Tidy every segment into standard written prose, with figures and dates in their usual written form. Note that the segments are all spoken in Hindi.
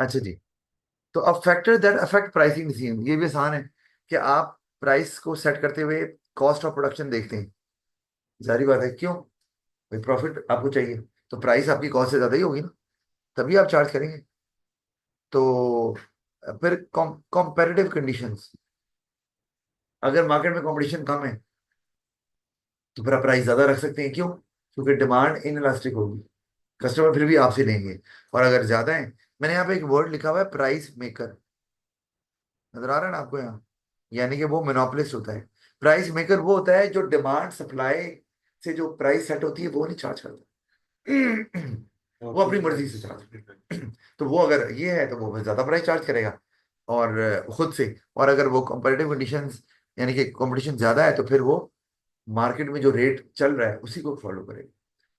अच्छा जी। तो अब factor that affect pricing decision, ये भी आसान है कि आप प्राइस को सेट करते हुए कॉस्ट ऑफ प्रोडक्शन देखते हैं। जारी बात है, क्यों? भाई प्रॉफिट आपको चाहिए, तो प्राइस आपकी कॉस्ट से ज्यादा ही होगी ना, तभी आप चार्ज करेंगे। तो फिर कॉम्पेरेटिव कंडीशंस, अगर मार्केट में कंपटीशन कम है तो फिर आप प्राइस ज्यादा रख सकते हैं, क्यों? क्योंकि डिमांड इन इलास्टिक होगी, कस्टमर फिर भी आपसे लेंगे। और अगर ज्यादा है, मैंने यहाँ पे एक वर्ड लिखा हुआ है प्राइस मेकर, नजर आ रहा है ना आपको यहाँ? यानी कि वो मोनोपोलिस्ट होता है। प्राइस मेकर वो होता है जो डिमांड सप्लाई से जो प्राइस सेट होती है वो नहीं चार्ज करता। वो अपनी मर्जी से चार्ज। तो वो अगर ये है तो वो ज्यादा प्राइस चार्ज करेगा और खुद से। और अगर वो कंपेरेटिव कंडीशंस यानी कि कंपटीशन ज्यादा है तो फिर वो मार्केट में जो रेट चल रहा है उसी को फॉलो करेगा,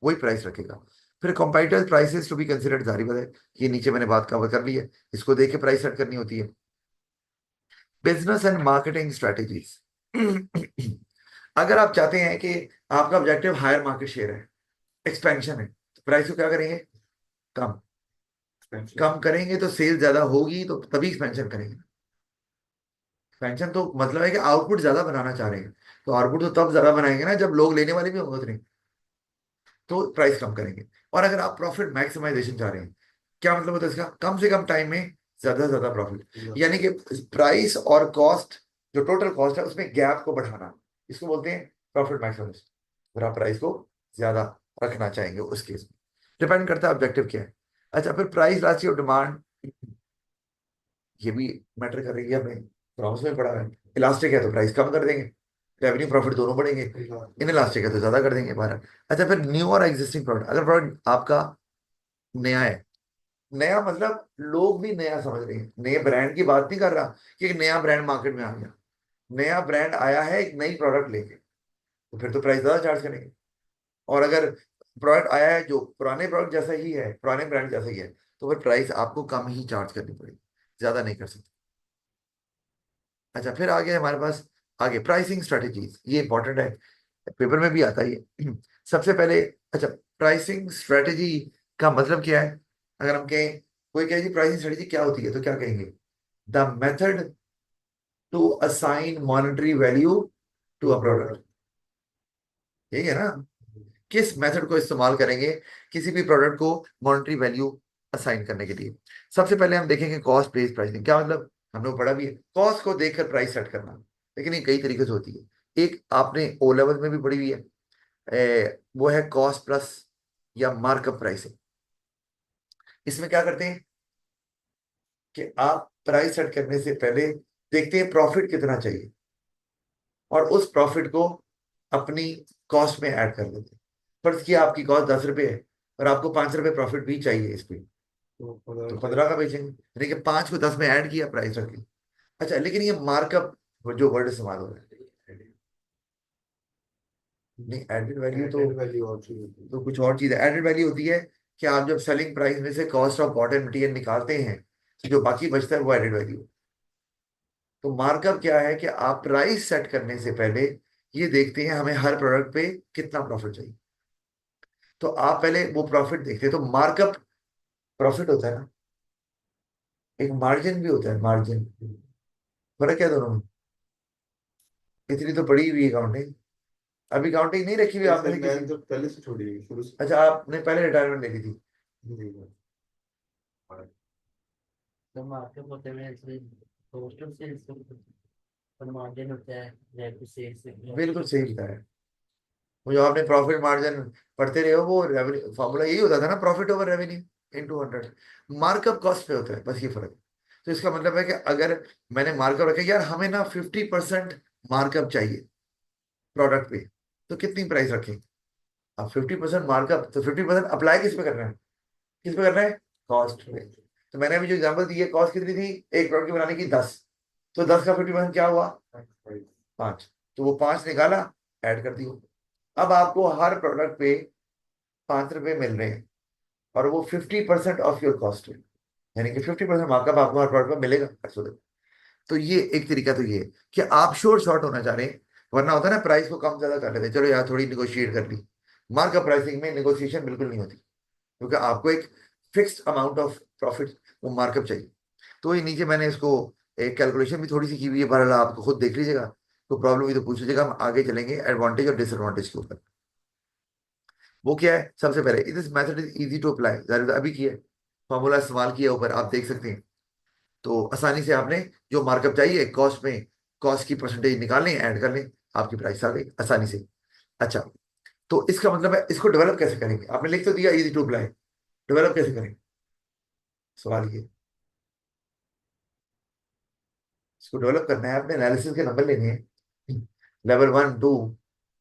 वही प्राइस रखेगा। फिर कंपाइटर्स प्राइसेस टू बी कंसिडर्ड, जारी बात है। ये नीचे मैंने बात कवर कर ली है, इसको देख के प्राइस सेट करनी होती है। Business and marketing strategies. अगर आप चाहते हैं कि आपका ऑब्जेक्टिव हायर मार्केट शेयर है, एक्सपेंशन है, तो प्राइस को क्या करेंगे? कम। कम करेंगे तो सेल ज्यादा होगी, तो तभी एक्सपेंशन करेंगे। एक्सपेंशन तो मतलब है कि आउटपुट ज्यादा बनाना चाह रहे हैं, तो आउटपुट तो तब ज्यादा बनाएंगे ना जब लोग लेने वाले भी होंगे उतने, तो प्राइस कम करेंगे। और अगर आप प्रॉफिट मैक्सिमाइजेशन चाह रहे हैं, क्या मतलब होता है इसका? कम से कम टाइम में ज्यादा से ज्यादा प्रॉफिट, यानी कि प्राइस और कॉस्ट, जो टोटल कॉस्ट है उसमें गैप को बढ़ाना, इसको बोलते हैं प्रॉफिट मैक्सिमाइजेशन। अगर आप प्राइस को ज्यादा रखना चाहेंगे उस केस में, डिपेंड करता है ऑब्जेक्टिव क्या है। अच्छा, फिर प्राइस राशि और डिमांड, ये भी मैटर कर रही है, हमें प्रॉब्लम्स में पड़ा है। इलास्टिक है तो प्राइस कम कर देंगे, रेवेन्यू प्रॉफिट दोनों बढ़ेंगे। इन इलास्टिक है तो ज्यादा कर देंगे बारह। अच्छा, फिर न्यू और एग्जिस्टिंग प्रोडक्ट, अगर प्रोडक्ट आपका नया है, नया मतलब लोग भी नया समझ रहे हैं, नए ब्रांड की बात नहीं कर रहा कि एक नया ब्रांड मार्केट में आ गया, नया ब्रांड आया है एक नई प्रोडक्ट लेके, तो फिर तो प्राइस ज्यादा चार्ज करेंगे। और अगर प्रोडक्ट आया है जो पुराने प्रोडक्ट जैसा ही है, पुराने ब्रांड जैसा ही है, तो फिर प्राइस आपको कम ही चार्ज करनी पड़ेगी, ज्यादा नहीं कर सकते। अच्छा, फिर आगे हमारे पास आगे प्राइसिंग स्ट्रेटेजीज, ये इंपॉर्टेंट है, पेपर में भी आता है ये। सबसे पहले, अच्छा, प्राइसिंग स्ट्रेटेजी का मतलब क्या है? अगर हम कहें, कोई कहे जी प्राइसिंग स्ट्रेटेजी क्या होती है, तो क्या कहेंगे? The method to assign monetary value to a product, यही है ना? किस मेथड को इस्तेमाल करेंगे किसी भी प्रोडक्ट को मॉनेटरी वैल्यू असाइन करने के लिए? सबसे पहले हम देखेंगे कॉस्ट बेस्ड प्राइसिंग, क्या मतलब? हम लोग पढ़ा भी है कॉस्ट को देखकर प्राइस सेट करना, लेकिन ये कई तरीके से होती है। एक आपने ओ लेवल में भी पढ़ी हुई है, वो है कॉस्ट प्लस या मार्कअप प्राइसिंग। इसमें क्या करते हैं कि आप प्राइस सेट करने से पहले देखते हैं प्रॉफिट कितना चाहिए, और उस प्रॉफिट को अपनी कॉस्ट में ऐड कर देते हैं। फर्ज किया आपकी कॉस्ट 10 रुपए है और आपको 5 रुपए प्रॉफिट भी चाहिए इस पे, तो 15 का बेचेंगे, यानी कि 5 को 10 में ऐड किया, प्राइस रख ली। अच्छा, लेकिन ये मार्कअप जो वर्ड इस्तेमाल हो रहा है, नहीं एडेड वैल्यू तो कुछ और चीज है। एडेड वैल्यू होती है कि आप जब सेलिंग प्राइस में से कॉस्ट ऑफ कॉटन मटेरियल निकालते हैं तो जो बाकी बचता है वो एडेड वैल्यू। तो मार्कअप क्या है कि आप प्राइस सेट करने से पहले ये देखते हैं हमें हर प्रोडक्ट पे कितना प्रॉफिट चाहिए, तो आप पहले वो प्रॉफिट देखते हैं। तो मार्कअप प्रॉफिट होता है ना, एक मार्जिन भी होता है, मार्जिन। फर्क है दोनों में? इतनी तो पड़ी हुई अकाउंटिंग, अभी अकाउंटिंग नहीं रखी हुई आपने मैंने तो पहले से छोड़ी हुई शुरू से। अच्छा, आपने पहले रिटायरमेंट ले ली थी? तो मार्केट होते हैं इसलिए पोस्टर से पर मार्जिन होता है रेट से बिल्कुल सही बताया। वो जो आपने प्रॉफिट मार्जिन पढ़ते रहे हो, वो रेवेन्यू फॉर्मूला यही होता था ना, profit over revenue into 100। Markup cost पे होता है, बस ये फर्क है। तो इसका मतलब है कि अगर मैंने मार्कअप रखा यार, हमें ना 50% मार्कअप चाहिए प्रोडक्ट पे, तो कितनी प्राइस रखें? अब 50% मार्कअप, तो 50% अप्लाई किस पे करना है? किस पे करना है? कॉस्ट पे। तो मैंने अभी जो एग्जांपल दी है, कॉस्ट कितनी थी एक प्रोडक्ट की बनाने की? 10। तो 10 का 50% क्या हुआ? 5। तो वो 5 निकाला, ऐड कर दियो। अब आपको हर प्रोडक्ट पे 5 रुपए मिल रहे हैं, और वो 50% ऑफ योर कॉस्ट है, यानी कि 50% मार्कअप आपको हर प्रोडक्ट पे मिलेगा 800। तो ये एक तरीका तो ये है कि आप श्योर शॉर्ट होना चाह रहे हैं, वरना होता है ना प्राइस को कम ज्यादा कर लेते हैं, चलो यार थोड़ी निगोशिएट कर ली। मार्कअप प्राइसिंग में निगोशिएशन बिल्कुल नहीं होती, क्योंकि आपको एक फिक्स्ड अमाउंट ऑफ प्रॉफिट, वो मार्कअप चाहिए। तो ये नीचे मैंने इसको एक कैलकुलेशन भी थोड़ी सी की हुई है, बहरहाल आप खुद देख लीजिएगा। तो प्रॉब्लम हुई तो पूछ लीजिएगा, हम आगे चलेंगे एडवांटेज और डिसएडवांटेज के ऊपर। वो क्या है, सबसे पहले this method is easy to apply, अभी किया फॉर्मूला इस्तेमाल किया ऊपर आप देख सकते हैं। तो आसानी से आपने जो मार्कअप चाहिए कॉस्ट में, कॉस्ट की परसेंटेज निकाल लें, ऐड कर लें, आपकी प्राइस आ गई आसानी से। अच्छा, तो इसका मतलब है इसको डेवलप कैसे करेंगे, आपने लिख तो दिया इजी टू अप्लाई, डेवलप कैसे करेंगे, सवाल ये। इसको डेवलप करना है, आपने एनालिसिस के नंबर लेने हैं, लेवल 1 2।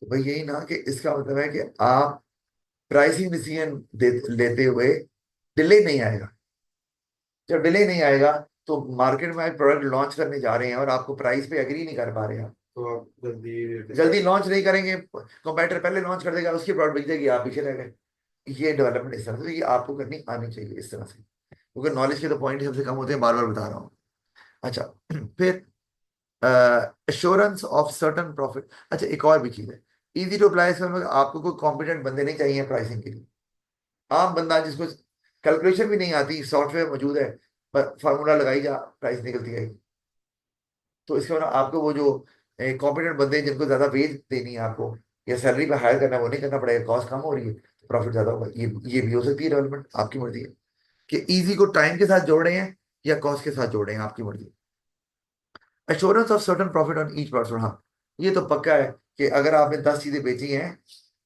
तो भाई यही ना कि इसका मतलब है कि आप प्राइसिंग डिसीजन लेते हुए डिले नहीं आएगा। जब डिले नहीं आएगा तो मार्केट में आप प्रोडक्ट लॉन्च करने जा रहे हैं और आपको प्राइस पे एग्री नहीं कर पा रहे हैं आप, तो आप जल्दी लॉन्च नहीं करेंगे, कंपैटिटर पहले लॉन्च कर देगा, उसकी प्रोडक्ट बिक जाएगी, आप पीछे रह गए। ये डेवलपमेंट इस तरह से, तो ये आपको करनी आनी चाहिए इस तरह से, क्योंकि नॉलेज के तो पॉइंट सबसे कम होते हैं, बार बार बता रहा हूँ। अच्छा, फिर एश्योरेंस ऑफ सर्टन प्रॉफिट। अच्छा, एक और भी चीज है, इजी टू अप्लाई इसमें आपको कोई कॉम्पिटेंट बंदे नहीं चाहिए प्राइसिंग के लिए। आम बंदा जिसको कैलकुलेशन भी नहीं आती, सॉफ्टवेयर मौजूद है, पर फार्मूला लगाई जा प्राइस निकलती है। तो इसके बाद आपको वो जो कॉम्पिटेंट बंदे हैं जिनको ज्यादा वेज देनी है आपको, या सैलरी पे हायर करना है, वो नहीं करना पड़ेगा, कॉस्ट कम हो रही है, प्रॉफिट ज्यादा होगा। ये भी हो सकती है डेवलपमेंट, आपकी मर्जी है कि इजी को टाइम के साथ जोड़ रहे हैं या कॉस्ट के साथ जोड़ रहे हैं, आपकी मर्जी। Assurance of certain profit on each person, हाँ ये तो पक्का है कि अगर आपने 10 चीजें बेची हैं,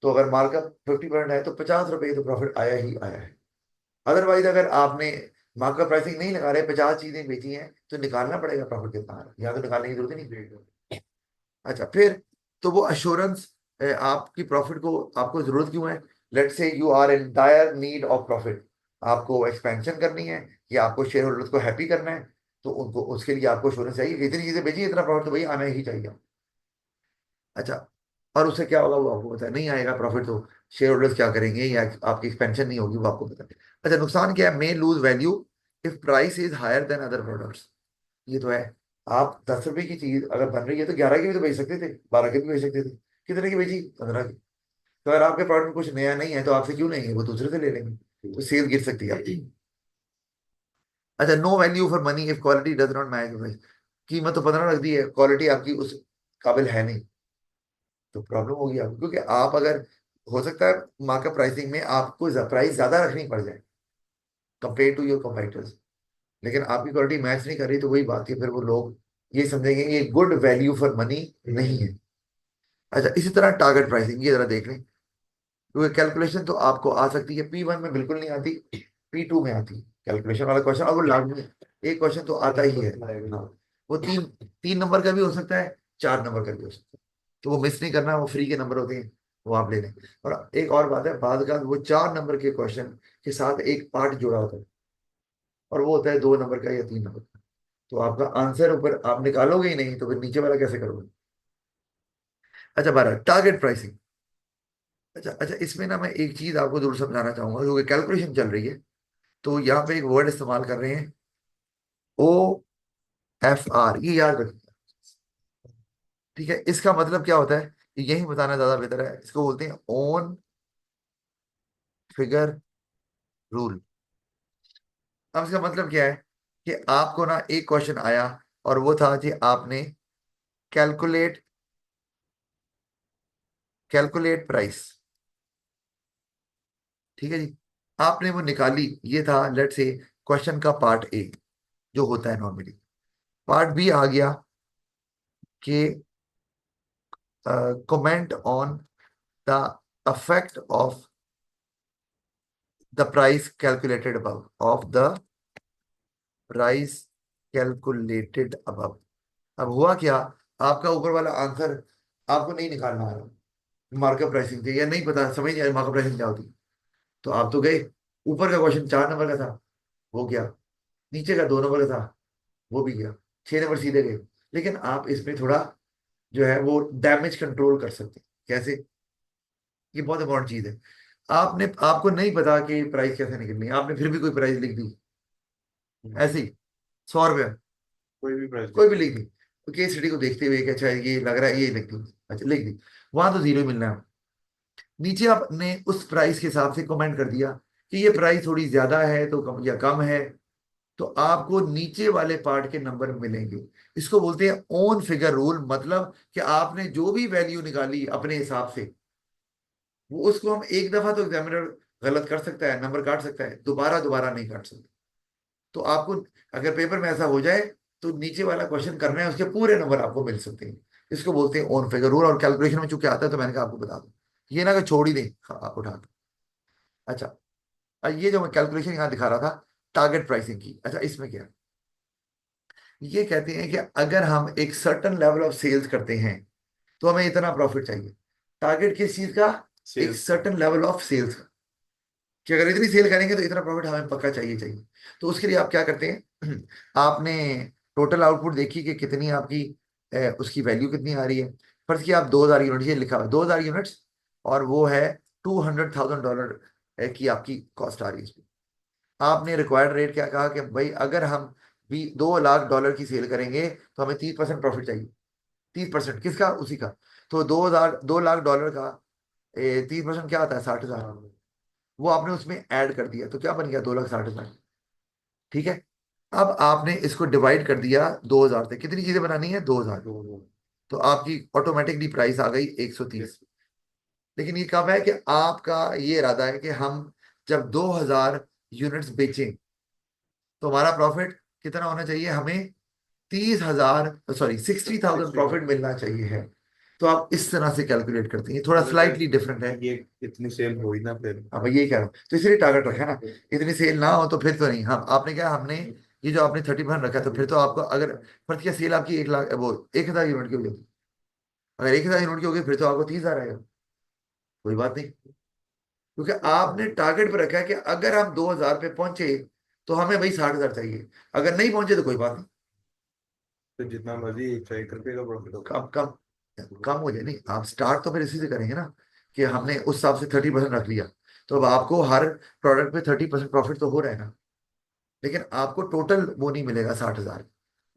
तो अगर मार्कअप 50% है तो 50 रुपए तो प्रॉफिट आया ही आया है। अदरवाइज अगर आपने मार्कअप प्राइसिंग नहीं लगा रहे, 50 चीजें बेची हैं, तो निकालना पड़ेगा प्रॉफिट कितना आ रहा है, यहाँ तो निकालने की जरूरत ही नहीं। अच्छा, फिर तो वो अश्योरेंस आपकी प्रॉफिट को आपको जरूरत क्यों है, let say you are in dire need of profit, आपको एक्सपेंशन करनी है या आपको शेयर होल्डर्स को हैप्पी करना है, तो उनको उसके लिए आपको अश्योरेंस चाहिए कि इतनी चीजें बेची, इतना प्रॉफिट तो भाई आना ही चाहिए। अच्छा, और उससे क्या होगा वो आपको पता है, नहीं आएगा प्रॉफिट तो शेयर होल्डर्स क्या करेंगे, या आपकी एक्सपेंशन नहीं होगी, वो आपको पता है। अच्छा, नुकसान क्या है, may lose value if price is higher than other products. ये तो है, आप 10 रुपए की चीज अगर बन रही है तो 11 की भी तो बेच सकते थे, 12 की भी बेच सकते थे, कितने की बेची, 15 की। तो अगर आपके प्रोडक्ट में कुछ नया नहीं है तो आपसे क्यों लेंगे, वो दूसरे से ले लेंगे, तो सेल गिर सकती है आपकी। अच्छा, no value for money if quality does not match, कीमत तो 15 रख दी है, क्वालिटी आपकी उस काबिल है नहीं, तो प्रॉब्लम होगी आपको, क्योंकि आप अगर, हो सकता है मार्केट प्राइसिंग में आपको प्राइस ज्यादा रखनी पड़ जाए कंपेयर टू योर कंपेटिटर्स, लेकिन आपकी क्वालिटी मैच नहीं कर रही, तो वही बात है, फिर वो लोग ये समझेंगे ये गुड वैल्यू फॉर मनी नहीं है। अच्छा, इसी तरह टारगेट प्राइसिंग, ये जरा देख लें, क्योंकि कैलकुलेशन तो आपको आ सकती है, P1 में बिल्कुल नहीं आती, P2 में आती है कैलकुलेशन वाला क्वेश्चन, और वो लाजमी है, एक क्वेश्चन तो आता ही है। हाँ, वो तीन तीन नंबर का भी हो सकता है, 4 नंबर का भी हो सकता है, तो वो मिस नहीं करना, वो फ्री के नंबर होते हैं, वो आप ले लें। और एक और बात है, बाद का वो 4 नंबर के क्वेश्चन के साथ एक पार्ट जुड़ा होता है, और वो होता है 2 नंबर का या 3 नंबर का, तो आपका आंसर ऊपर आप निकालोगे ही नहीं, तो फिर नीचे वाला कैसे करोगे। अच्छा, 12 टारगेट प्राइसिंग। अच्छा अच्छा, इसमें ना मैं एक चीज आपको जरूर समझाना चाहूंगा, क्योंकि कैलकुलेशन चल रही है, तो यहाँ पे एक वर्ड इस्तेमाल कर रहे हैं, OFR, ये याद रखिए। ठीक है, इसका मतलब क्या होता है, यही बताना ज्यादा बेहतर है, इसको बोलते हैं ओन फिगर रूल। अब इसका मतलब क्या है कि आपको ना एक क्वेश्चन आया, और वो था कि आपने कैलकुलेट कैलकुलेट प्राइस, ठीक है जी, आपने वो निकाली, ये था लेट से क्वेश्चन का पार्ट ए, जो होता है नॉर्मली। पार्ट बी आ गया कि comment on the effect of the price calculated above, of the price calculated above। अब हुआ क्या, आपका ऊपर वाला आंसर आपको नहीं निकालना आ रहा, मार्कअप प्राइसिंग थी या नहीं पता, समझ नहीं आया मार्कअप प्राइसिंग क्या होती, तो आप तो गए, ऊपर का क्वेश्चन 4 नंबर का था, वो गया, नीचे का 2 नंबर का था, वो भी गया, 6 नंबर सीधे गए। लेकिन आप इसमें थोड़ा जो है वो डैमेज कंट्रोल कर सकते हैं, कैसे, ये बहुत इंपॉर्टेंट चीज है। आपने, आपको नहीं पता कि प्राइस कैसे निकलनी है, आपने फिर भी कोई प्राइस लिख दी ऐसे ही, 100 रुपया, कोई भी लिख दी, तो केस स्टडी को देखते हुए कि अच्छा ये लग रहा है, ये लिख दी, अच्छा लिख दी, वहां तो जीरो ही मिलना है। नीचे आपने उस प्राइस के हिसाब से कमेंट कर दिया कि ये प्राइस थोड़ी ज्यादा है तो कम या कम है, तो आपको नीचे वाले पार्ट के नंबर मिलेंगे। इसको बोलते हैं ओन फिगर रूल। मतलब कि आपने जो भी वैल्यू निकाली अपने हिसाब से, वो उसको हम एक दफा तो एग्जामिनर गलत कर सकता है, नंबर काट सकता है, दोबारा दोबारा नहीं काट सकता। तो आपको अगर पेपर में ऐसा हो जाए तो नीचे वाला क्वेश्चन करना है, उसके पूरे नंबर आपको मिल सकते हैं। इसको बोलते हैं ओन फिगर रूल। और कैलकुलेशन में चूंकि आता है तो मैंने कहा आपको बता दूं, ये ना कि छोड़ ही दें आप उठा के। अच्छा, अब ये जो मैं कैलकुलेशन यहाँ दिखा रहा था टारगेट प्राइसिंग की, अच्छा इसमें क्या है? ये कहते हैं कि अगर हम एक सर्टन लेवल ऑफ सेल्स करते हैं तो हमें इतना प्रॉफिट चाहिए। टारगेट किस चीज का? एक सेल्स का। सर्टन लेवल ऑफ सेल्स का, कि अगर इतनी सेल करेंगे तो इतना प्रॉफिट हमें पक्का चाहिए चाहिए। तो उसके लिए आप क्या करते हैं? आपने टोटल आउटपुट देखी कि कितनी आपकी उसकी वैल्यू कितनी आ रही है। फर्ज किया आप 2000 यूनिट, ये लिखा हुआ है 2000 यूनिट्स, और वो है $200,000 की आपकी कॉस्ट आ रही है इसमें। आपने रिक्वायर्ड रेट क्या कहा कि भाई अगर हम भी $2 लाख की सेल करेंगे तो हमें 30% प्रॉफिट चाहिए। 30% किसका? उसी का। तो 2 लाख डॉलर का 30% क्या आता है? 60,000। हाँ। वो आपने उसमें ऐड कर दिया तो क्या बन गया? 2,60,000। ठीक है। अब आपने इसको डिवाइड कर दिया 2,000 से। कितनी चीजें बनानी है? 2,000। तो तो आपकी ऑटोमेटिकली प्राइस आ गई 130। लेकिन ये कब है कि आपका ये इरादा है कि हम जब 2,000 यूनिट्स बेचें तो हमारा प्रॉफिट कितना होना चाहिए? हमें 30,000, सॉरी 60,000 प्रॉफिट मिलना चाहिए है। तो आप इस तरह से कैलकुलेट करते हैं, ये थोड़ा मतलब स्लाइटली डिफरेंट है। ये इतनी सेल हुई ना फिर। हाँ मैं यही कह रहा हूँ, तो इसलिए टारगेट रखा है ना। इतनी सेल ना हो तो फिर तो नहीं। हम आपने क्या, हमने ये जो आपने 30% रखा है, तो फिर तो आपको अगर फर्ज किया सेल आपकी 1 लाख, वो 1,000 यूनिट की होगी, अगर 1,000 यूनिट की होगी फिर तो आपको 30,000 आएगा। कोई बात नहीं, क्योंकि आपने टारगेट पे रखा है कि अगर हम 2,000 पे पहुंचे तो हमें भाई 60,000 चाहिए। अगर नहीं पहुंचे तो कोई बात नहीं, तो जितना मर्जी 101 रुपये का प्रॉफिट होगा। कम कम कम हो जाए। नहीं, आप स्टार्ट तो फिर इसी से करेंगे ना, कि हमने उस हिसाब से 30% रख लिया, तो अब आपको हर प्रोडक्ट पे 30% प्रॉफिट तो हो रहा है ना। लेकिन आपको टोटल वो नहीं मिलेगा 60,000।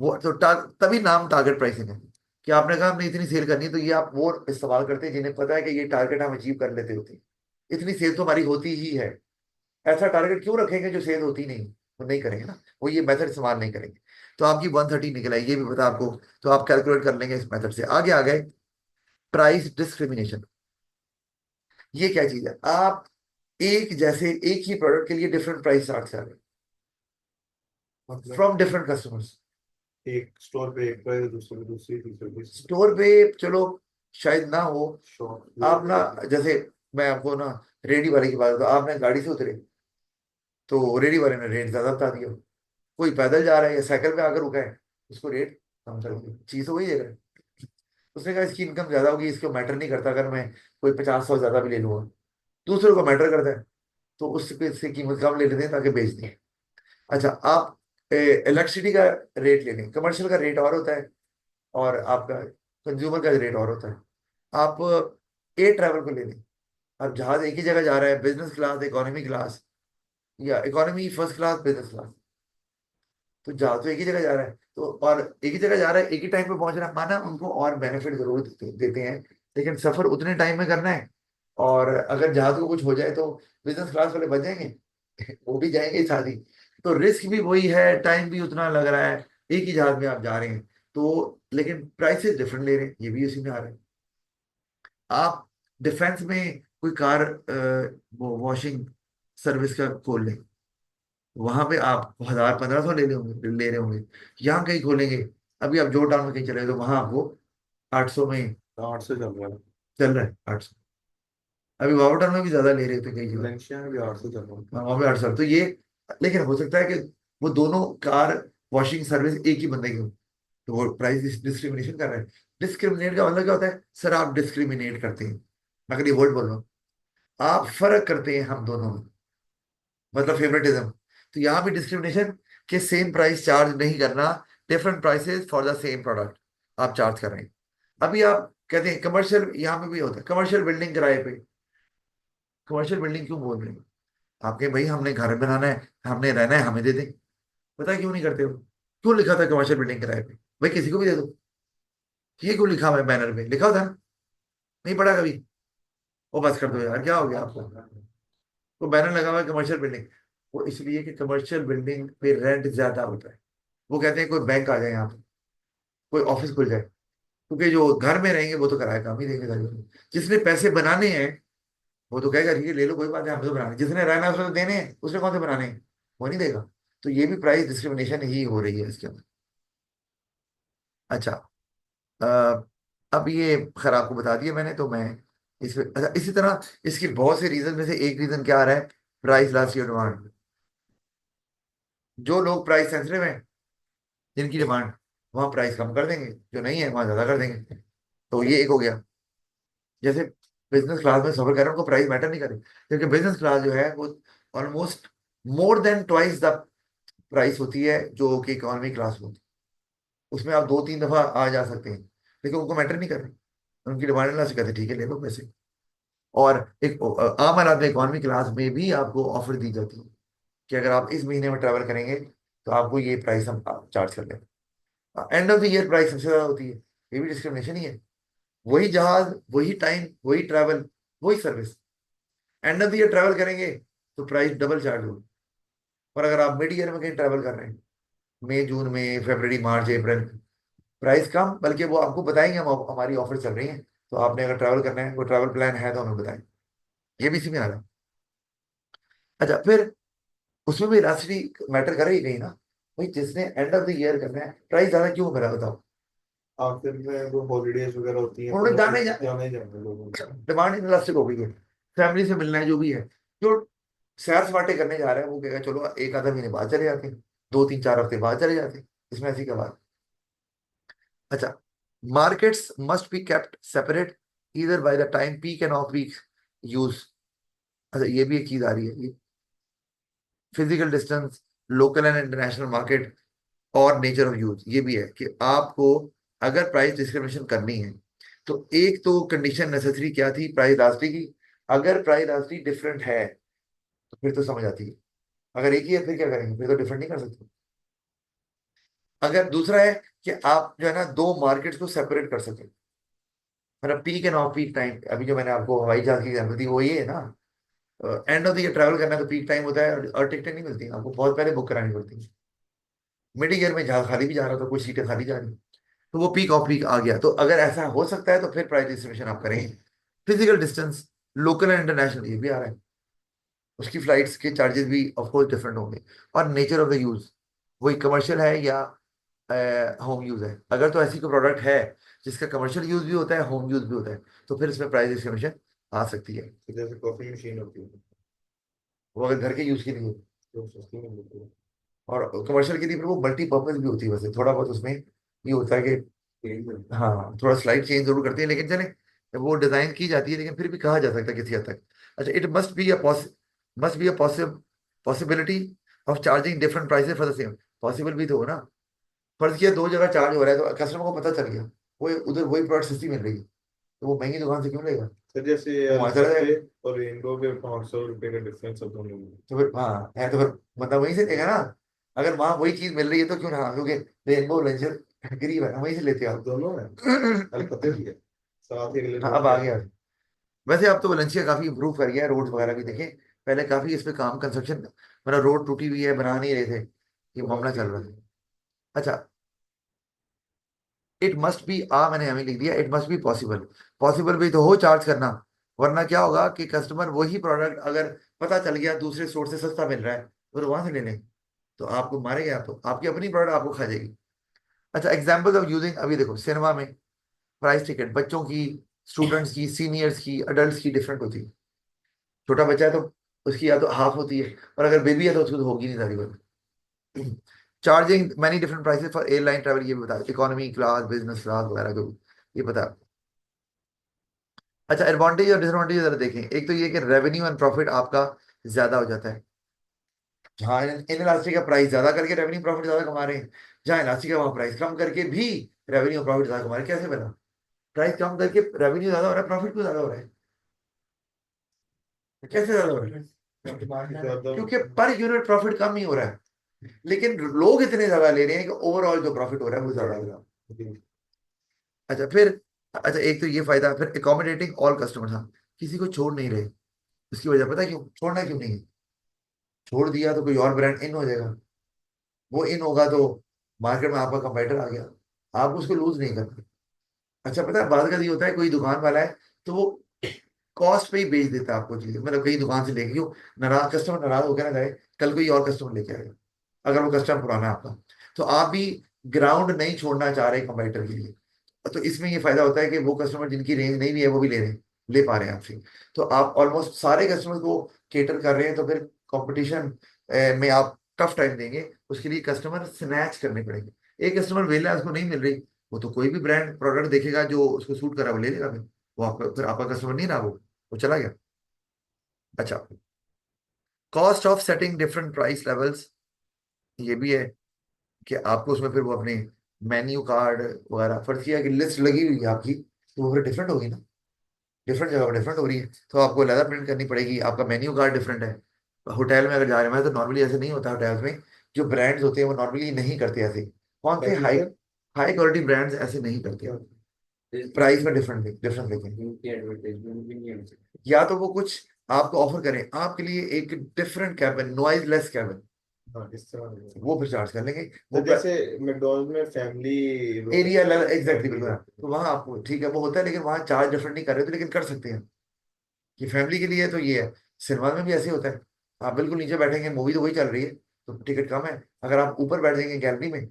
वो तो तभी नाम टारगेट प्राइसिंग है, कि आपने कहा हमने इतनी सेल करनी है, तो ये आप वो इस्तेमाल करते हैं जिन्हें पता है कि ये टारगेट हम अचीव कर लेते होते हैं। इतनी सेल तो हमारी होती ही है। ऐसा टारगेट क्यों रखेंगे जो सेल होती नहीं? वो नहीं करेंगे ना, वो ये मेथड इस्तेमाल नहीं करेंगे। तो आपकी 130 निकल आई, ये भी पता आपको। तो आप कैलकुलेट कर लेंगे इस मेथड से। आगे आ गए प्राइस डिस्क्रिमिनेशन। ये क्या चीज है? आप एक जैसे एक ही प्रोडक्ट के लिए डिफरेंट प्राइस चार्ज कर रहे हैं मतलब फ्रॉम डिफरेंट कस्टमर्स। एक स्टोर पे एक पर, दूसरे पे दूसरी, तीसरे पे तीसरी। स्टोर पे चलो शायद ना हो। आप ना, शॉप। जैसे मैं आपको ना रेडी वाले की बात बताता हूं। आपने गाड़ी से उतरे तो रेडी वाले ने रेट ज्यादा बता दिया। कोई पैदल जा रहा है या साइकिल पे आकर रुका है, उसको रेट कम कर दिया। चीज तो वही है। उसने कहा इसकी इनकम ज्यादा होगी, इसको मैटर नहीं करता अगर मैं कोई 50-100 ज्यादा भी ले लूंगा। दूसरों को मैटर करता है, तो उससे से कीमत कम ले लेते हैं ताकि बेच दें। अच्छा, आप इलेक्ट्रिसिटी का रेट ले लें, कमर्शियल का रेट और होता है और आपका कंज्यूमर का रेट और होता है। आप एयर ट्रैवल को ले लें। अब जहाज एक ही जगह जा रहा है, बिजनेस क्लास, इकोनॉमी क्लास, या economy first class, business class, तो जहाज तो एक ही जगह जा रहा है, तो और एक ही जगह जा रहा है, एक ही टाइम पे पहुंच रहा है, माना उनको और बेनिफिट जरूर देते हैं, लेकिन सफर उतने टाइम में करना है। और अगर जहाज को कुछ हो जाए तो बिजनेस क्लास वाले बच जाएंगे, वो भी जाएंगे ही साथ ही। तो रिस्क भी वही है, टाइम भी उतना लग रहा है, एक ही जहाज में आप जा रहे हैं, तो लेकिन प्राइसेस डिफरेंट ले रहे हैं, ये भी उसी में आ रहा है। आप डिफेंस में कोई कार वो वॉशिंग सर्विस का खोल लें, वहां पे आप 1,000-1,500 ले रहे होंगे। यहाँ कहीं खोलेंगे, अभी आप जोर टाउन में कहीं चले गए तो वहां आपको 800 में 8 से चल रहा है। चल रहा है। 800, अभी वावटन में भी ज्यादा ले रहे थे कई जगह। वलेंशिया में भी 8 से चल रहा है। हाँ, वहां पे 800। तो ये, लेकिन हो सकता है कि वो दोनों कार वॉशिंग सर्विस एक ही बंदे की हो, तो वो प्राइस डिस्क्रिमिनेशन कर रहे हैं। डिस्क्रिमिनेट का मतलब क्या होता है? सर आप डिस्क्रिमिनेट करते हैं, मैं अगर ये वर्ड बोल रहा हूँ, आप फर्क करते हैं हम दोनों में, मतलब फेवरेटिज्म। तो यहाँ भी डिस्क्रिमिनेशन, के सेम प्राइस चार्ज नहीं करना, different prices for the same product आप चार्ज कर रहे हैं। अभी आप कहते हैं कमर्शियल, यहाँ पे भी होता है कमर्शियल बिल्डिंग किराए पे। कमर्शियल बिल्डिंग क्यों बोल रहे हैं? आपके भाई हमने घर बनाना है, हमने रहना है, हमें दे दें। पता है क्यों नहीं करते हो? क्यों लिखा था कमर्शियल बिल्डिंग किराए पे? भाई किसी को भी दे दो। ये क्यों लिखा हुआ है? बैनर पे लिखा होता है ना? नहीं पढ़ा कभी? वो बस कर दो यार, क्या हो गया आपको? तो बैनर लगा हुआ है कमर्शियल बिल्डिंग, वो इसलिए कि कमर्शियल बिल्डिंग पे रेंट ज्यादा होता है। वो कहते हैं कोई बैंक आ जाए यहाँ पे, कोई ऑफिस खुल जाए, क्योंकि जो घर में रहेंगे वो तो किराया कम ही देंगे सारी बात। जिसने पैसे बनाने हैं वो तो कहेगा ठीक है ले लो, कोई बात है, हमें तो बनाने, जिसने रहना है उसने तो देने हैं, उसने कौन से बनाने हैं, वो नहीं देगा। तो ये भी प्राइस डिस्क्रिमिनेशन ही हो रही है इसके अंदर। अच्छा, अ, अब ये खैर आपको बता दिया मैंने, तो मैं इस अच्छा इसी तरह इसकी बहुत से रीजन में से एक रीजन क्या आ रहा है, प्राइस लास्ट ईयर डिमांड। जो लोग प्राइस सेंसिटिव हैं, जिनकी डिमांड, वहाँ प्राइस कम कर देंगे, जो नहीं है वहाँ ज्यादा कर देंगे। तो ये एक हो गया। जैसे बिजनेस क्लास में सफर कर रहे हैं उनको प्राइस मैटर नहीं करे, क्योंकि बिजनेस क्लास जो है वो almost more than twice the price होती है जो कि इकोनॉमी क्लास होती है। उसमें आप दो तीन दफा आ जा सकते हैं, लेकिन उनको मैटर नहीं कर रही। उनकी डिमांड ना से कहते ठीक है ले लो पैसे। और एक आम आदमी इकोनॉमी क्लास में भी आपको ऑफर दी जाती है कि अगर आप इस महीने में ट्रैवल करेंगे तो आपको ये प्राइस हम चार्ज कर लेंगे। End of the year price सबसे ज्यादा होती है। ये भी डिस्क्रिमिनेशन ही है। वही जहाज, वही टाइम, वही ट्रैवल, वही service, end of the year travel करेंगे तो प्राइस डबल चार्ज होगी। और अगर आप मिड ईयर में कहीं ट्रैवल कर रहे हैं, मई जून में, फरवरी मार्च अप्रैल, प्राइस कम, बल्कि वो आपको बताएंगे हम हमारी ऑफर चल रही है, तो आपने अगर ट्रैवल करना है, वो ट्रैवल प्लान है तो हमें बताएं। ये भी इसी में आ रहा है। अच्छा फिर उसमें भी इलास्टिसिटी मैटर कर रही है कहीं ना। भाई जिसने एंड ऑफ द ईयर करना है, प्राइस ज्यादा क्यों करा बताओ। आखिर में वो हॉलीडेज वगैरह होती हैं उन्होंने तो जाना फिर ही जाना ही जाना है लोगों को। डिमांड इलास्टिक हो गई है। फैमिली से मिलना है जो भी है, जो सैर सपाटे करने जा रहे हैं वो कहेगा चलो एक आधा महीने बाद चले जाते हैं, दो तीन चार हफ्ते बाद चले जाते हैं, इसमें ऐसी क्या बात। अच्छा, markets must be kept separate इधर by the time peak and off peak use. अच्छा ये भी एक चीज आ रही है, physical distance, local and international market, और नेचर ऑफ यूज। ये भी है कि आपको अगर प्राइस डिस्क्रिमिनेशन करनी है तो एक तो कंडीशन नेसेसरी क्या थी, प्राइस रास्ते की। अगर प्राइस रास्ते डिफरेंट है तो फिर तो समझ आती है। अगर एक ही है फिर क्या करेंगे, फिर तो डिफरेंट नहीं कर सकते। अगर दूसरा है कि आप जो है ना दो मार्केट्स को सेपरेट कर सके, मतलब peak and off peak time. अभी जो मैंने आपको हवाई जहाज की एग्जाम्पल दी वो ये है ना, end of the year travel करना है तो पीक टाइम होता है, और टिकटें नहीं मिलती, आपको बहुत पहले बुक करानी पड़ती है। मिड ईयर में जहाज खाली भी जा रहा था, कुछ सीटें खाली जा रही, तो वो पीक ऑफ पीक आ गया। तो अगर ऐसा हो सकता है तो फिर प्राइस डिस्ट्रीब्यूशन आप करेंगे। Physical distance, local and international, ये भी आ रहा है, उसकी फ्लाइट्स के चार्जेस भी ऑफ कोर्स डिफरेंट होंगे। और नेचर ऑफ द यूज, वही कमर्शियल है या होम यूज है। अगर तो ऐसी कोई प्रोडक्ट है जिसका कमर्शियल यूज भी होता है, होम यूज भी होता है, तो फिर इसमें प्राइस डिस्क्रिमिनेशन आ सकती है। तो जैसे कॉफी मशीन होती है वो अगर घर के यूज के लिए, तो सस्ती में मिलती है। और कमर्शियल के लिए फिर वो मल्टीपर्पज भी होती है। वैसे थोड़ा बहुत उसमें ये होता है कि तेल में। हाँ थोड़ा स्लाइड चेंज जरूर करती है, लेकिन चले वो डिजाइन की जाती है, लेकिन फिर भी कहा जा सकता है किसी हद तक। अच्छा, it must be a possibility of charging different prices for the same. Possible भी तो हो ना। फर्ज किया दो जगह चार्ज हो रहा है तो कस्टमर को पता चल गया वो उधर वही प्रोडक्ट सस्ती मिल रही है, तो वो महंगी दुकान से क्यों लेगा, तो जैसे वो वहां चला अल्फा पे जाएगा। और रेनबो पे 500 रुपये का डिफरेंस है दोनों में। तो फिर हाँ है, तो फिर बंदा वहीं से लेगा ना। अगर वहां वही चीज मिल रही है तो क्यों ना, क्योंकि रेनबो लेंजर गरीब है, वहीं से लेते अब हो दोनों है, आप। अल्फा भी है, साथ ही अगले हाँ रोड अब पे आ आता गया। है। वैसे अब तो वलेंसिया काफी इंप्रूव कर गया है, रोड्स वगैरह भी देखें। पहले काफी इस पे काम कंस्ट्रक्शन, मतलब रोड टूटी हुई है, बना नहीं रहे थे, ये तो मामला चल काफी रहा था। अच्छा, इट मस्ट बी, मैंने हमें लिख दिया, it must be possible. Possible भी तो हो चार्ज करना, वरना क्या होगा कि कस्टमर वही प्रोडक्ट अगर पता चल गया दूसरे स्टोर से सस्ता मिल रहा है तो वहां से ले लें, तो आपको मारेगा, आपको आपकी अपनी प्रोडक्ट आपको खा जाएगी। अच्छा, एग्जाम्पल ऑफ यूजिंग, अभी देखो सिनेमा में प्राइस टिकट बच्चों की, स्टूडेंट्स की, सीनियर्स की, अडल्ट की डिफरेंट होती है। छोटा बच्चा है तो उसकी या तो हाफ होती है, और अगर बेबी है तो उसकी तो होगी नहीं सारी बात। Charging many different prices for airline travel, ये भी बता, इकोनॉमी क्लास, बिजनेस क्लास वगैरह जो ये बता। अच्छा, एडवांटेज और डिसएडवांटेज जरा देखें। एक तो ये कि रेवेन्यू एंड प्रॉफिट आपका ज्यादा हो जाता है। जहाँ इन इलास्टिक का प्राइस ज्यादा करके रेवेन्यू प्रॉफिट ज्यादा कमा रहे हैं, जहाँ इलास्टिक का वहाँ प्राइस कम करके भी रेवेन्यू प्रॉफिट ज्यादा कमा रहे हैं। कैसे बना, प्राइस कम करके रेवेन्यू ज्यादा हो रहा है, प्रॉफिट क्यों ज्यादा हो रहा है, कैसे ज्यादा हो रहा है। डिमांड है ना। ज्यादा क्योंकि पर यूनिट प्रॉफिट कम ही हो रहा है, लेकिन लोग इतने ज्यादा ले रहे हैं कि ओवरऑल जो प्रॉफिट हो रहा है वो ज्यादा हो रहा है। अच्छा फिर, अच्छा एक तो ये फायदा, फिर एकोमोडेटिंग ऑल कस्टमर्स, हाँ किसी को छोड़ नहीं रहे। उसकी वजह पता है क्यों छोड़ना क्यों नहीं है? छोड़ दिया तो कोई और ब्रांड इन हो जाएगा, वो इन होगा तो मार्केट में आपका कंपेटिटर आ गया, आप उसको लूज नहीं करते। अच्छा पता है बात का ये होता है, कोई दुकान वाला है तो वो कॉस्ट पे ही बेच देता है आपको चीजें, मतलब कहीं दुकान से लेके क्यों, नाराज कस्टमर नाराज होकर ना जाए, कल कोई और कस्टमर लेके आएगा अगर वो कस्टमर पुराना है आपका। तो आप भी ग्राउंड नहीं छोड़ना चाह रहे कंपेटिटर के लिए। तो इसमें ये फायदा होता है कि वो कस्टमर जिनकी रेंज नहीं भी है वो भी ले रहे हैं, ले पा रहे हैं आपसे। तो आप ऑलमोस्ट सारे कस्टमर को केटर कर रहे हैं, तो फिर कंपटीशन में आप टफ टाइम देंगे, उसके लिए कस्टमर स्नैच करने पड़ेंगे। एक कस्टमर वेला है उसको नहीं मिल रही, वो तो कोई भी ब्रांड प्रोडक्ट देखेगा जो उसको सूट करा वो ले लेगा, फिर वो आपका, फिर आपका कस्टमर नहीं रहा, वो चला गया। अच्छा, cost of setting different price levels, ये भी है कि आपको उसमें फिर वो अपने मेन्यू कार्ड वगैरह, फर्ज किया कि लिस्ट लगी हुई है आपकी, तो वो फिर डिफरेंट होगी ना, डिफरेंट जगह पर डिफरेंट हो रही है, तो आपको अलग प्रिंट करनी पड़ेगी। आपका मेन्यू कार्ड डिफरेंट है। होटल में अगर जा रहे हैं तो नॉर्मली ऐसे नहीं होता, होटल्स में जो ब्रांड्स होते हैं वो नॉर्मली नहीं करते ऐसे। कौन क्या से चीज हाई है? हाई क्वालिटी ब्रांड्स ऐसे नहीं करते, प्राइस में डिफरेंट डिफरेंस देखें। इनकी एडवर्टाइजमेंट भी नहीं होती। या तो वो कुछ आपको ऑफर करें आपके लिए एक different cabin, noise less cabin, हाँ इस तरह से। वो फिर चार्ज कर लेंगे। तो वो जैसे मैकडॉनल्ड में family area level exactly family बिल्कुल, रहती तो वहाँ आपको ठीक है वो होता है, लेकिन वहाँ चार्ज डिफरेंट नहीं कर रहे थे, लेकिन कर सकते हैं कि फैमिली के लिए तो ये है। सिनेमा में भी ऐसे ही होता है, आप बिल्कुल नीचे बैठेंगे मूवी तो वही चल रही है तो टिकट कम है। अगर आप ऊपर बैठ जाएंगे गैलरी में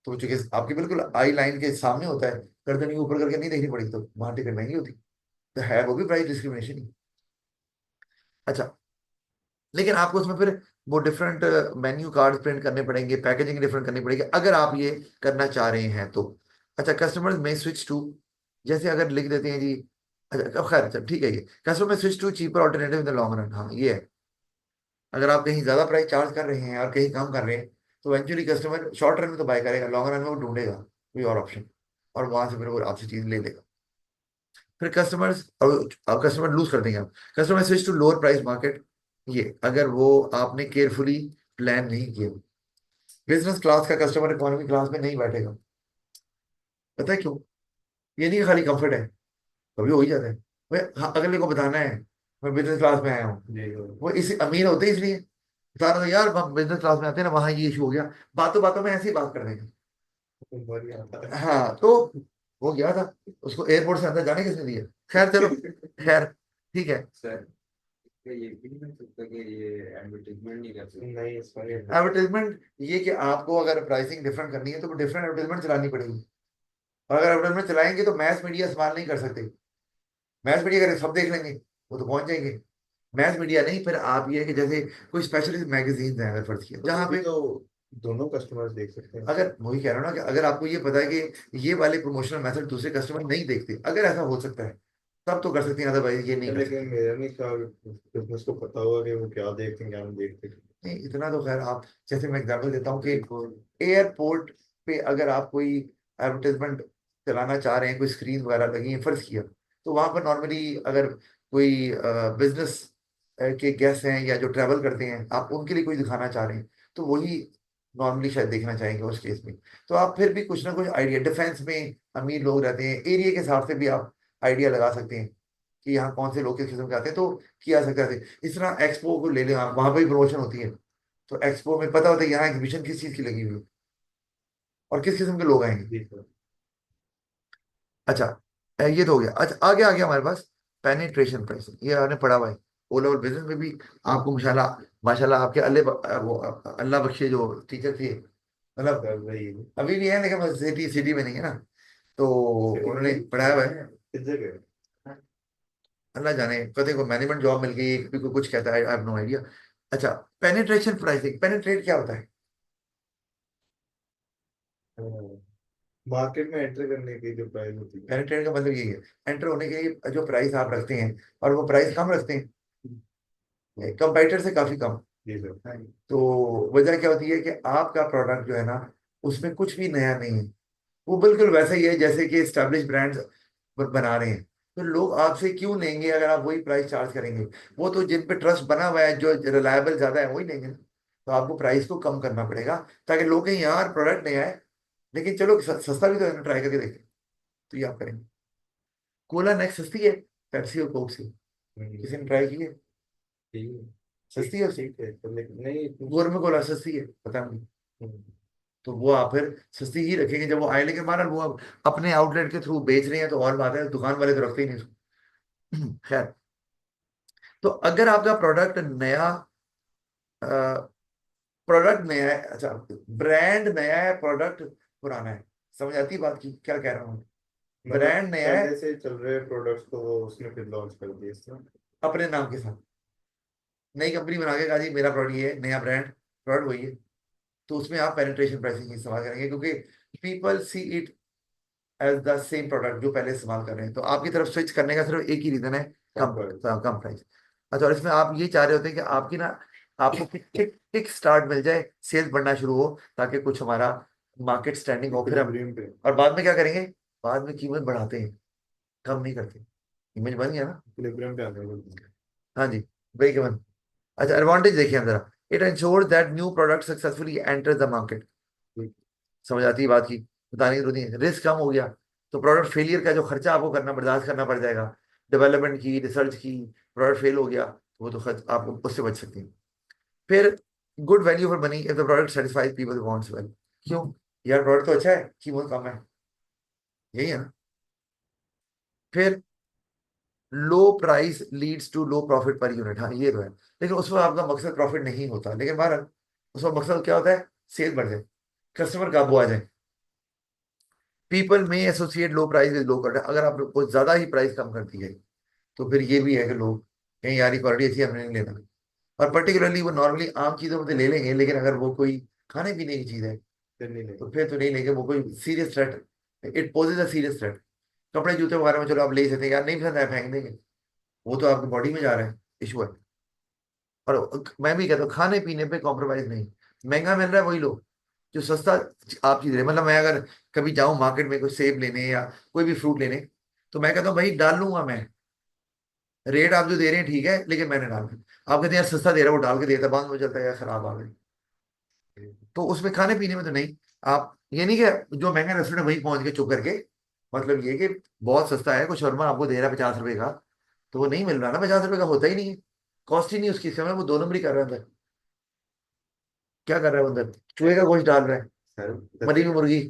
तो चूंकि आपकी बिल्कुल आई लाइन के सामने होता है, गर्दन ऊपर करके नहीं देखनी पड़ेगी, तो वहाँ टिकट महंगी होती। तो है वो भी प्राइस डिस्क्रिमिनेशन ही। अच्छा, लेकिन आपको उसमें फिर वो डिफरेंट मेन्यू कार्ड प्रिंट करने पड़ेंगे, पैकेजिंग डिफरेंट करनी पड़ेगी अगर आप ये करना चाह रहे हैं तो। अच्छा, कस्टमर्स में स्विच टू, जैसे अगर लिख देते हैं जी, अच्छा खैर अच्छा ठीक है, ये customer may switch to cheaper alternative in the long run, हाँ ये है। अगर आप कहीं ज्यादा प्राइस चार्ज कर रहे हैं और कहीं कम कर रहे हैं तो इवेंचुअली कस्टमर शॉर्ट रन में तो बाय करेगा, लॉन्ग रन में वो ढूंढेगा कोई और ऑप्शन, और वहां से फिर वो आपसे चीज ले लेगा। फिर कस्टमर्स, अब कस्टमर लूज कर देंगे आप। Customer switch to lower price market, ये अगर वो आपने केयरफुली प्लान नहीं किया। बिजनेस क्लास का कस्टमर इकोनॉमी क्लास में नहीं बैठेगा, पता है क्यों? ये नहीं कि खाली कंफर्ट है, कभी हो ही जाता है भाई, हाँ, अगले को बताना है मैं बिजनेस क्लास में आया हूँ। है। वो इस अमीर होते हैं इसलिए बता रहा था यार, हम बिजनेस क्लास में आते हैं ना, वहाँ ये इशू हो गया, बातों बातों में ऐसे ही बात कर देंगे। बढ़िया था। हाँ तो वो गया था, उसको एयरपोर्ट से अंदर जाने किसने दिया? खैर चलो, खैर ठीक है। सर, ये भी नहीं कर सकता कि ये एडवर्टाइजमेंट नहीं कर सकता। नहीं इस बार एडवर्टाइजमेंट ये कि आपको अगर प्राइसिंग डिफरेंट करनी है तो डिफरेंट एडवर्टाइजमेंट चलानी पड़ेगी, और अगर एडवर्टाइजमेंट चलाएंगे तो मैस मीडिया इस्तेमाल नहीं कर सकते। मैस मीडिया अगर सब देख लेंगे वो तो पहुंच जाएंगे, मैस मीडिया नहीं। फिर आप ये है कि जैसे कोई स्पेशलिस्ट मैगजीन है अगर फर्ज किया तो जहाँ तभी पे, तो दोनों कस्टमर्स देख सकते हैं। अगर वही कह रहा हूँ ना कि अगर आपको ये पता है कि ये वाले प्रमोशनल मेथड दूसरे कस्टमर नहीं देखते, अगर ऐसा हो सकता है तब तो कर सकते हैं, अदरवाइज ये नहीं कर लेकिन सकते। मेरा नहीं था, बिजनेस को पता होगा कि वो क्या देखते हैं क्या नहीं देखते। नहीं इतना तो खैर आप, जैसे मैं एग्जांपल देता हूँ कि बिल्कुल। एयरपोर्ट पे अगर आप कोई एडवर्टाइजमेंट चलाना चाह रहे हैं, कोई स्क्रीन वगैरह लगी है फर्ज किया, तो वहां पर नॉर्मली अगर कोई बिजनेस के गेस्ट हैं या जो ट्रैवल करते हैं आप उनके लिए कोई दिखाना चाह रहे हैं, तो वही नॉर्मली शायद देखना चाहेंगे उस केस में। तो आप फिर भी कुछ ना कुछ आइडिया, डिफेंस में अमीर लोग रहते हैं, एरिया के हिसाब से भी आप आइडिया लगा सकते हैं कि यहाँ कौन से लोग किस किस्म के आते हैं, तो किया सकता है। इस तरह एक्सपो को ले लें आप, वहां पर भी प्रमोशन होती है, तो एक्सपो में पता होता है यहाँ एग्जीबिशन किस चीज की लगी हुई है और किस किस्म के लोग आएंगे। जी सर। अच्छा, ये तो हो गया। अच्छा आगे आ गया हमारे पास पेनिट्रेशन प्राइसिंग, ये आपने पढ़ा हुआ है ओ लेवल बिजनेस में भी। आपको माशाल्लाह माशाल्लाह आपके अल्लाह वो अल्लाह बख्शे जो टीचर थे, मतलब सर वही अभी भी है लेकिन बस सिटी सिटी में नहीं है ना, तो सिटी में उन्होंने भी पढ़ाया हुआ है। किस जगह। अल्लाह जाने कदे को मैनेजमेंट जॉब मिल गई, कभी को कुछ कहता है, आई हैव नो आइडिया। अच्छा, पेनिट्रेशन प्राइसिंग, पेनिट्रेट क्या होता है? मार्केट में एंटर करने की जो प्राइस होती है। पेनिट्रेट का मतलब यही है, एंटर होने के लिए जो प्राइस आप रखते हैं, और वो प्राइस कम रखते हैं कंपेटिटर से काफी कम। जी सर। तो वजह क्या होती है कि आपका प्रोडक्ट जो है ना उसमें कुछ भी नया नहीं है, वो बिल्कुल वैसा ही है जैसे कि एस्टेब्लिश ब्रांड्स बना रहे हैं। तो लोग आपसे क्यों लेंगे अगर आप वही प्राइस चार्ज करेंगे? वो तो जिन पे ट्रस्ट बना हुआ है, जो रिलायबल ज्यादा है वही लेंगे ना। तो आपको प्राइस को कम करना पड़ेगा ताकि लोग कहें यार प्रोडक्ट नहीं आए, लेकिन चलो सस्ता भी तो है ना, ट्राई करके देखें। तो ये आप करेंगे। कोला नेक्स्ट सस्ती है पेप्सी और कोक से, हम्म। किसी ने ट्राई की है? ठीक है, सस्ती है उससे। ठीक है, तो लेकिन नहीं इतनी। गोरमे कोला सस्ती है, पता नहीं। हम्म, तो वो आप फिर सस्ती ही रखेंगे जब वो आए, लेकिन माना वो अब अपने आउटलेट के थ्रू बेच रहे हैं तो और बात है, दुकान वाले तो रखते ही नहीं उसको। खैर, तो अगर आपका प्रोडक्ट नया, प्रोडक्ट नया है, अच्छा, ब्रांड नया है, प्रोडक्ट पुराना है, समझ आती है बात की क्या कह रहा हूँ? मतलब ब्रांड नया है पहले से चल रहे प्रोडक्ट्स को वो उसने फिर लॉन्च कर दिया इस तरह। अपने नाम के साथ, नई कंपनी बना के कहा जी मेरा प्रोडक्ट ये है, नया ब्रांड, प्रोडक्ट वही है, तो उसमें आप पेनिट्रेशन प्राइसिंग इस्तेमाल करेंगे, क्योंकि people see it as the same product जो पहले इस्तेमाल कर रहे हैं, तो आपकी तरफ स्विच करने का सिर्फ एक ही रीजन है, कम कम प्राइस। कम प्राइस। अच्छा, और इसमें आप ये चाह रहे होते हैं कि आपकी ना, आपको टिक टिक स्टार्ट मिल जाए, सेल्स बढ़ना शुरू हो, ताकि कुछ हमारा मार्केट स्टैंडिंग हो, फिर हम, इक्विलिब्रियम पे। और बाद में क्या करेंगे, बाद में कीमत बढ़ाते हैं, कम नहीं करते, इमेज बन गया ना। इक्विलिब्रियम पे आने लगे। हाँ जी, ब्रेक इवन। अच्छा, एडवांटेज देखिए हम जरा, it ensures that new product successfully enter the market. ठीक। समझ आती है बात की, बताने की जरूरत नहीं है, रिस्क कम हो गया, तो प्रोडक्ट फेलियर का जो खर्चा आपको करना, बर्दाश्त करना पड़ जाएगा, डेवलपमेंट की, रिसर्च की, प्रोडक्ट फेल हो गया तो वो तो खर्च आप उससे बच सकते हैं। फिर good value for money if the product satisfies people wants well. क्यों? यार प्रोडक्ट तो अच्छा है, कीमत कम है, यही है ना। फिर low price leads to low profit per unit, हाँ ये तो है, लेकिन उसमें आपका मकसद प्रॉफिट नहीं होता, लेकिन बहरहाल उसका मकसद क्या होता है, सेल बढ़ जाए, कस्टमर काबू आ जाए। पीपल में associate low price with low quality, अगर आप कुछ ज्यादा ही प्राइस कम कर दी है तो फिर ये भी है कि लोग कहीं, यार क्वालिटी अच्छी है, हमने नहीं लेना। और पर्टिकुलरली वो नॉर्मली आम चीजों में तो ले लेंगे, लेकिन अगर वो कोई खाने पीने की चीज है फिर नहीं तो लेंगे। फिर तो नहीं लेंगे, वो कोई serious threat, it possess a serious threat. कपड़े जूते वगैरह में चलो आप ले सकते हैं, यार नहीं पसंद है फेंक देंगे, वो तो आपकी बॉडी में जा रहा है, इशू है। और मैं भी कहता हूँ खाने पीने पे कॉम्प्रोमाइज नहीं, महंगा मिल रहा है वही लो, जो सस्ता आप चीज ले, मतलब मैं अगर कभी जाऊं मार्केट में कोई सेब लेने या कोई भी फ्रूट लेने, तो मैं कहता हूँ भाई डाल लूंगा मैं, रेट आप जो दे रहे हैं ठीक है, लेकिन मैंने डाल दिया, आप कहते हैं यार सस्ता दे रहा है, वो डाल के देता, बाद में चलता है यार खराब आ गई। तो उसमें खाने पीने में तो नहीं, आप ये नहीं कि जो महंगा रेस्टोरेंट वहीं पहुंच के चुप करके, मतलब ये कि बहुत सस्ता है, कुछ शर्मा आपको दे रहा है 50 रुपए का, तो वो नहीं मिल रहा ना, 50 रुपए का होता ही नहीं है, कॉस्ट ही नहीं उसकी, समय वो 2 नंबरी कर रहा है अंदर, क्या कर रहा है वो अंदर, चूहे का गोश्त डाल रहा है, सर मरी गधे हुई का। मुर्गी,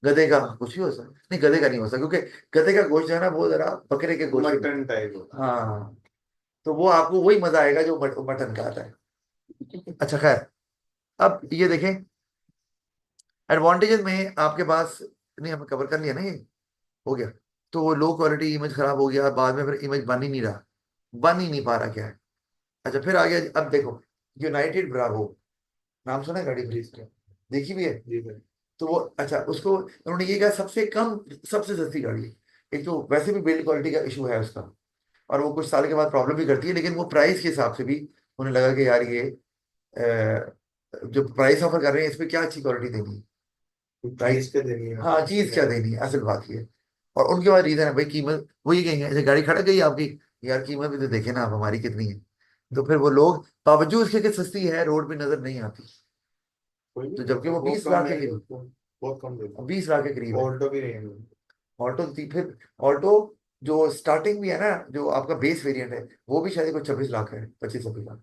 गधे का, कुछ भी हो सकता है, नहीं गधे का नहीं हो सकता, क्योंकि गधे का गोश्त जो है ना वो जरा बकरे के गोश्त मटन टाइप होता हाँ, तो वो आपको वही मजा आएगा जो मटन का आता है। अच्छा खैर, अब ये देखें, एडवांटेजेस में आपके पास, नहीं हमें कवर कर लिया ना ये, हो गया। तो वो लो क्वालिटी इमेज खराब हो गया, बाद में फिर इमेज बन ही नहीं रहा, बन ही नहीं पा रहा, क्या है। अच्छा फिर आ गया, अब देखो, यूनाइटेड ब्रावो, नाम सुना है गाड़ी है। का? जी सर। देखी भी है? जी सर। तो वो, अच्छा उसको उन्होंने ये कहा सबसे कम, सबसे सस्ती गाड़ी है। एक तो वैसे भी बिल्ड क्वालिटी का इशू है उसका, और वो कुछ साल के बाद प्रॉब्लम भी करती है, लेकिन वो प्राइस के हिसाब से भी उन्हें लगा कि यार ये जो प्राइस ऑफर कर रहे हैं इसमें क्या अच्छी क्वालिटी देनी है, कुछ प्राइस, चीज के देनी है हाँ मतलब चीज क्या क्या। देनी है, असल बात ये है। और उनके बाद रीजन है भाई कीमत, वो ये कहेंगे ऐसे गाड़ी खड़ा गई आपकी, यार कीमत भी तो देखे ना आप हमारी कितनी है, तो फिर वो लोग बावजूद इसके कि सस्ती है रोड पे नजर नहीं आती, कोई तो नहीं जबकि होता, वो वो 20 लाख कम के है करीब, वो बहुत कम देता है। 20 लाख के करीब है। ऑल्टो भी नहीं है। ऑल्टो थी फिर, ऑल्टो जो स्टार्टिंग भी है ना, जो आपका बेस वेरिएंट है, वो भी शायद कुछ 26 लाख है, 25-26 लाख,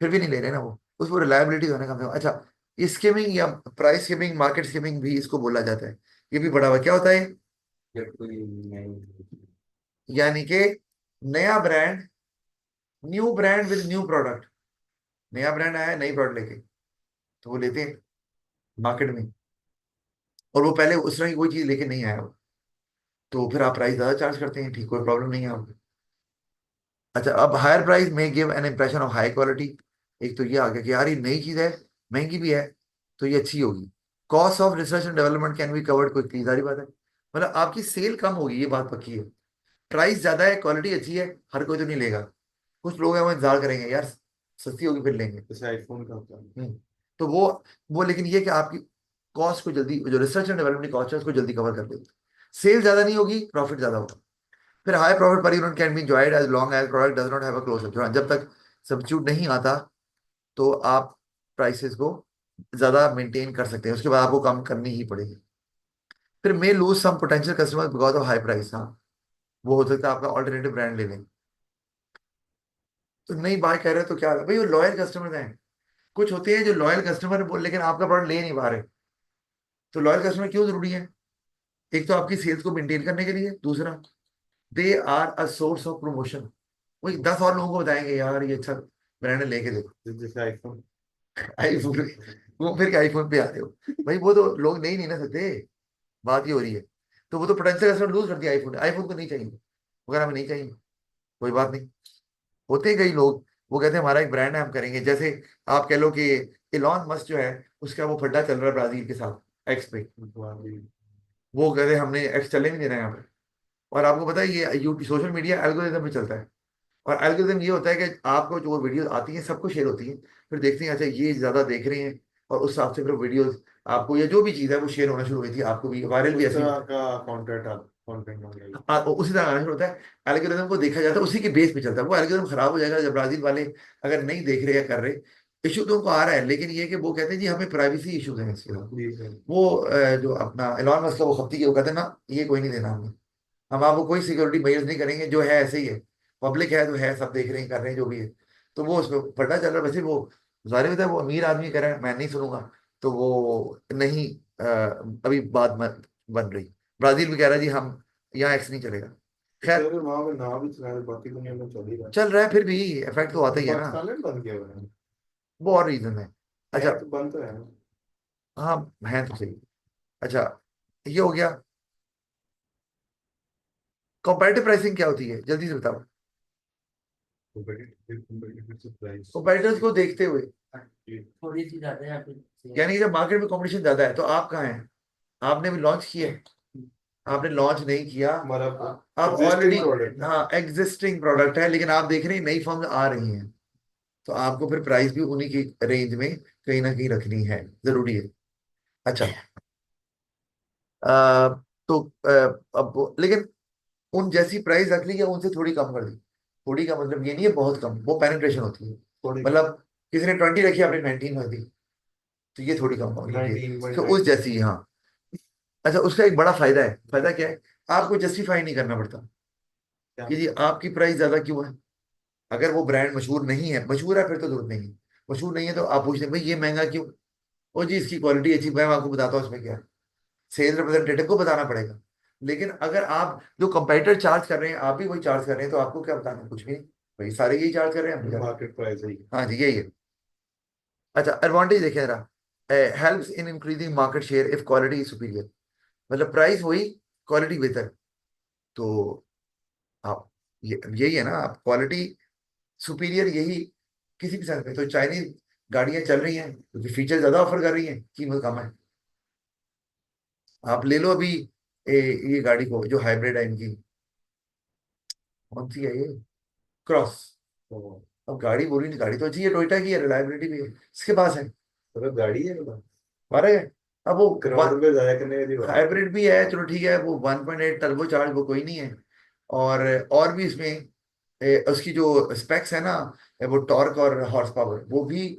फिर भी नहीं ले रहे ना वो, उसको रिलायबिलिटी होने का मतलब। अच्छा, स्कीमिंग या प्राइस स्कीमिंग, मार्केट स्कीमिंग भी इसको बोला जाता है, ये भी बड़ा हुआ क्या होता है, जब कोई नहीं। यानी कि नया brand, new brand with new product, नया ब्रांड आया है नई प्रोडक्ट लेके, तो वो लेते हैं मार्केट में, और वो पहले उस तरह की कोई चीज लेके नहीं आया हो, तो फिर आप प्राइस ज्यादा चार्ज करते हैं, ठीक, कोई प्रॉब्लम नहीं है आपको। अच्छा, अब हायर प्राइस में give an impression of high quality, एक तो ये आ गया कि यार ये नई चीज है, महंगी भी है, तो ये अच्छी होगी। Cost of research and development can be covered quickly, सारी बात है, मतलब आपकी सेल कम होगी, ये बात पक्की है। प्राइस ज्यादा है, क्वालिटी अच्छी है, हर कोई तो नहीं लेगा, कुछ लोग हैं वो इंतजार करेंगे यार सस्ती होगी फिर लेंगे। जैसे आईफोन का होता है। तो वो लेकिन ये कि आपकी कॉस्ट को जल्दी, जो रिसर्च एंड डेवलपमेंट कॉस्ट है उसको जल्दी कवर कर देगी, सेल ज्यादा नहीं होगी, प्रॉफिट ज्यादा होगा। फिर high profit per unit can be enjoyed as long as product does not have a close, जब तक सब्स्टिट्यूट नहीं आता तो आप प्राइसेस को ज्यादा मेंटेन कर सकते हैं, उसके बाद आपको कम करनी ही पड़ेगी। फिर may lose some potential customer because of high price, हाँ वो हो सकता है आपका ऑल्टरनेटिव ब्रांड ले लें। तो नहीं बाय कर रहे तो क्या भाई, वो लॉयल कस्टमर हैं। कुछ होते हैं जो लॉयल कस्टमर बोल लेकिन आपका प्रोडक्ट ले नहीं पा रहे। तो लॉयल कस्टमर क्यों जरूरी है? एक तो आपकी सेल्स को मेंटेन करने के लिए, दूसरा they are a source of promotion. वो 10 और लोगों को बताएंगे यार ये अच्छा ब्रांड लेके देखो। जैसे आईफोन। आईफोन। वो फिर क्या आईफोन पे आते हो? भाई वो तो लोग नहीं नहीं ना सकते, बात ही हो रही है। तो वो तो पोटेंशियल कस्टमर लूज कर दिया आईफोन, आईफोन को नहीं चाहिए, वगैरह हमें नहीं चाहिए, कोई बात नहीं। होते हैं कई लोग, वो कहते हैं हमारा एक ब्रांड है हम करेंगे। जैसे आप कह लो कि इलॉन मस्क जो है, उसका वो फड्डा चल रहा है ब्राजील के साथ एक्स पे। वो कहते हैं हमने एक्स चलने नहीं देना है यहाँ पे। और आपको पता है ये यूट्यूब सोशल मीडिया एल्गोरिदम पे चलता है। और एल्गोरिदम ये होता है कि आपको जो वीडियोस आती हैं सबको शेयर होती हैं, फिर देखते हैं अच्छा ये ज्यादा देख रहे हैं, और उस हिसाब से फिर वीडियोस आपको या जो भी चीज़ है वो शेयर होना शुरू हुई थी, आपको भी वायरल भी उस ऐसी। तरह का कंटेंट कंटेंट होगा। हाँ, उसी तरह आना शुरू होता है। एल्गोरिदम को देखा जाता है, उसी के बेस पे चलता है। वो एल्गोरिदम खराब हो जाएगा जब ब्राजील वाले अगर नहीं देख रहे या कर रहे। इशू तो उनको आ रहा है, लेकिन ये कि वो कहते हैं जी हमें प्राइवेसी इशूज हैं इसके साथ। जी सर। वो जो अपना एलॉन मस्क का वो खप्ती के वो कहते हैं ना, ये कोई नहीं देना हमें, हम आपको कोई सिक्योरिटी मेजर्स नहीं करेंगे, जो है ऐसे ही है, पब्लिक है तो है, सब देख रहे हैं कर रहे हैं जो भी है। तो वो उसमें पता चल रहा है। वैसे वो जाहिर होता है वो अमीर आदमी कर रहा है, मैं नहीं सुनूंगा। तो वो नहीं अभी बात बन रही। ब्राजील भी कह रहा है जी हम यहाँ एक्स नहीं चलेगा। तो खैर, सर वहाँ पे नाम भी चला है, बाकी दुनिया में चल ही रहा है। चल रहा है फिर भी इफेक्ट तो आता तो ही है ना। पाकिस्तान में बंद किया हुआ है। वो और रीजन है। अच्छा। है तो बंद तो है ना। हाँ, है तो सही। अच्छा, ये हो गया। कंपैरेटिव प्राइसिंग क्या होती है जल्दी से बताओ। Competitive price. कंपैरेटर्स को देखते हुए, थोड़ी सी ज्यादा है या फिर यानी कि जब मार्केट में कंपटीशन ज्यादा है तो आप कहाँ हैं? आपने भी लॉन्च किया है? आपने लॉन्च नहीं किया। हमारा आप ऑलरेडी, एग्जिस्टिंग प्रोडक्ट। हाँ एग्जिस्टिंग प्रोडक्ट है, लेकिन आप देख रहे हैं नई फर्म आ रही हैं। तो आपको फिर प्राइस भी उन्हीं की रेंज में कहीं ना कहीं रखनी है, जरूरी है। अच्छा। आ, तो अब लेकिन उन जैसी प्राइस रख ली या उनसे थोड़ी कम कर दी। थोड़ी का मतलब ये नहीं है बहुत कम, वो पेनिट्रेशन होती है। थोड़ी मतलब किसी ने 20 रखी, आपने 19 कर दी, तो ये थोड़ी कम होगी ये। तो उस 19.9। जैसी, हाँ। अच्छा, उसका एक बड़ा फायदा है। फायदा क्या है? आपको जस्टिफाई नहीं करना पड़ता क्या। कि जी आपकी प्राइस ज्यादा क्यों है। अगर वो ब्रांड मशहूर नहीं है, मशहूर है फिर तो जरूरत नहीं है। मशहूर नहीं है तो आप पूछते हैं भाई ये महंगा क्यों। ओ जी इसकी क्वालिटी अच्छी, मैं आपको बताता हूँ इसमें क्या है। सेल्स रिप्रेजेंटेटिव को बताना पड़ेगा। लेकिन अगर आप जो कंपेटिटर चार्ज कर रहे हैं आप भी वही चार्ज कर रहे हैं, तो आपको क्या बताना, कुछ भी नहीं। भाई सारे यही चार्ज कर रहे हैं, हम भी चार्ज। मार्केट प्राइस है ये। हाँ जी, यही है। अच्छा, एडवांटेज देखें जरा। Helps in increasing market share if quality is superior. मतलब प्राइस वही, क्वालिटी बेहतर। तो आप ये यही है ना, आप क्वालिटी सुपीरियर, यही किसी भी सेंस में। तो चाइनीज गाड़ियां चल रही हैं क्योंकि फीचर ज्यादा ऑफर कर रही हैं, कीमत कम है। आप ले लो अभी ये गाड़ी को जो हाइब्रिड है इनकी, कौन सी है ये, क्रॉस। तो अब गाड़ी बोली नहीं, गाड़ी तो अच्छी है, टोयोटा की है, रिलायबिलिटी भी है इसके पास है। मतलब गाड़ी है ना। मारे, अब वो करोड़ रुपए जाया करने वाली बात है। हाइब्रिड भी है, चलो ठीक है, वो 1.8 टर्बो चार्ज, वो कोई नहीं है। और भी इसमें उसकी जो स्पेक्स है ना, वो टॉर्क और हॉर्स पावर वो भी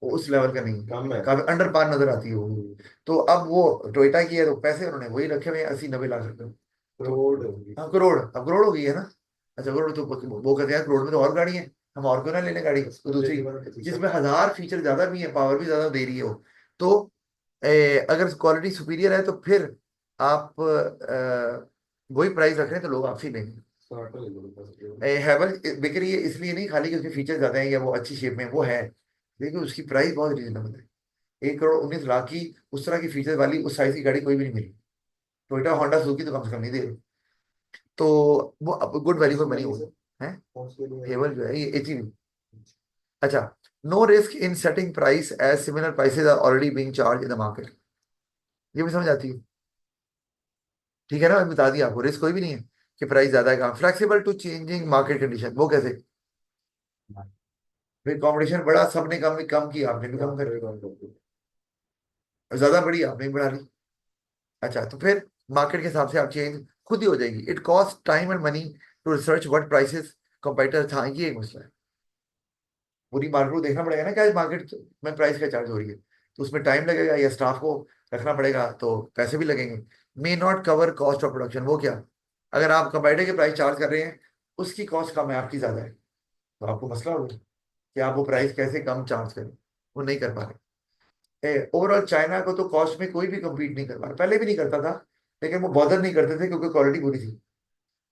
उस लेवल का नहीं है, कम है। काफी अंडर पार नजर आती है वो। तो अब वो टोयोटा की है तो पैसे उन्होंने वही रखे हुए हैं, 80-90 लाख रुपए। तो करोड़ होगी। हाँ, करोड़, अब करोड़ हो गई है ना। अच्छा, करोड़ तो वो कहते हैं करोड़ में तो और गाड़ी है, हम और क्यों ना लेने गाड़ी तो दूसरी, जिसमें 1000 फीचर ज्यादा भी है, पावर भी ज्यादा दे रही है वो। तो अगर क्वालिटी सुपीरियर है तो फिर आप वही प्राइस रख रहे हैं तो लोग आपसे ही लेंगे। स्टार्टर ले लो बस। हैवल बिक रही है इसलिए नहीं, खाली कि उसके फीचर ज्यादा है या वो अच्छी शेप में है, वो है, लेकिन उसकी प्राइस बहुत रीजनेबल है। 1 करोड़ 19 लाख की उस तरह की फीचर वाली उस साइज की गाड़ी कोई भी नहीं मिली। टोयोटा होंडा सुजुकी तो कम से कम नहीं दे रही। तो वो गुड वैल्यू फॉर उसके मनी लिए हो सर। है। कौन से लिए हेवल जो है ये एचईवी। अच्छा, no risk in setting price as similar prices are already being charged in the market. ये भी समझ आती है, ठीक है ना, मैंने बता दिया आपको, रिस्क कोई भी नहीं है कि प्राइस ज्यादा है। Flexible to changing market condition, वो कैसे? फिर कंपटीशन बढ़ा, सबने कम कम किया, आपने भी कम कर ज्यादा बढ़ी, आपने भी बढ़ा ली। अच्छा, तो फिर मार्केट के हिसाब से आप चेंज खुद ही हो जाएगी। It cost time and money to research what prices competitors, हाँ ये एक मसला है। पूरी मार्केट को देखना पड़ेगा ना क्या मार्केट में प्राइस क्या चार्ज हो रही है, तो उसमें टाइम लगेगा या स्टाफ को रखना पड़ेगा तो पैसे भी लगेंगे। May not cover cost of production, वो क्या? अगर आप कंपेटिटर के प्राइस चार्ज कर रहे हैं, उसकी कॉस्ट कम है, आपकी ज्यादा है, तो आपको मसला हो गया कि आप वो प्राइस कैसे कम चार्ज करें, वो नहीं कर पा रहे। ओवरऑल चाइना को तो कॉस्ट में कोई भी कम्पीट नहीं कर पा रहा, पहले भी नहीं करता था, लेकिन वो बॉदर नहीं करते थे क्योंकि क्वालिटी बुरी थी।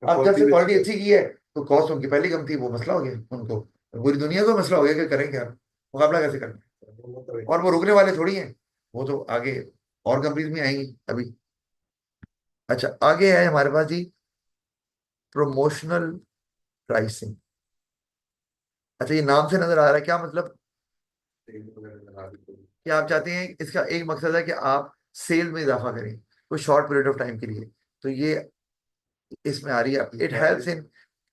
अब जब क्वालिटी से भी अच्छी क्वालिटी है। अच्छी की है तो कॉस्ट उनकी पहले कम थी, वो मसला हो गया उनको, पूरी दुनिया को मसला हो गया कि करें क्या, मुकाबला कैसे करना है। वो तो है। और वो रुकने वाले थोड़ी हैं, वो तो आगे और कंपनीज में आएंगी अभी। अच्छा, आगे है हमारे पास जी प्रमोशनल प्राइसिंग। अच्छा, ये नाम से नजर आ रहा है क्या मतलब, तेल वगैरह लगा देते हैं। कि आप चाहते हैं, इसका एक मकसद है कि आप सेल में इजाफा करें कोई शॉर्ट पीरियड ऑफ टाइम के लिए, तो ये इसमें आ रही है। It helps in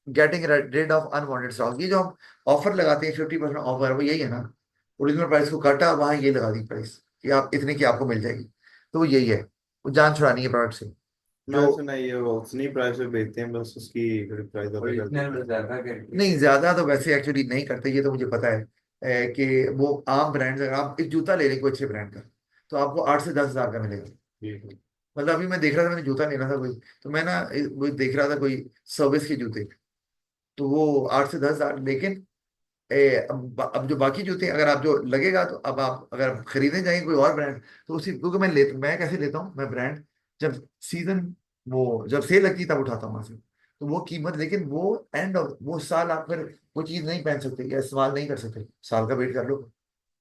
getting rid of unwanted stock. ये जो हम ऑफर लगाते हैं 50% ऑफर, वो यही है ना, ओरिजिनल प्राइस को काटा वहां ये लगा दी प्राइस कि आप इतने की आपको मिल जाएगी, तो वो यही है, वो जान छुड़ानी है प्रोडक्ट से। मैं जो सुना ये वो उतनी प्राइस पे बेचते हैं, बस उसकी प्राइस ज्यादा कर देते हैं। नहीं, ज्यादा तो वैसे एक्चुअली नहीं करते, ये तो मुझे पता है। कि वो आम ब्रांड, अगर आप एक जूता ले लें कोई अच्छे ब्रांड का, तो आपको 8 से 10 हजार का मिलेगा। ठीक है। मतलब अभी मैं देख रहा था, मैंने जूता लेना था कोई, तो मैं ना वो देख रहा था कोई सर्विस के जूते, तो वो 8 से 10 हजार, लेकिन अब जो बाकी जूते अगर आप जो लगेगा, तो अब आप अगर खरीदने जाएंगे कोई और ब्रांड, तो उसी, क्योंकि मैं कैसे लेता हूँ मैं ब्रांड, जब सीजन, वो जब सेल लगती है तब उठाता हूँ वहां से, तो वो कीमत, लेकिन वो एंड ऑफ वो साल आप फिर वो चीज नहीं पहन सकते या इस्तेमाल नहीं कर सकते, साल का वेट कर लो।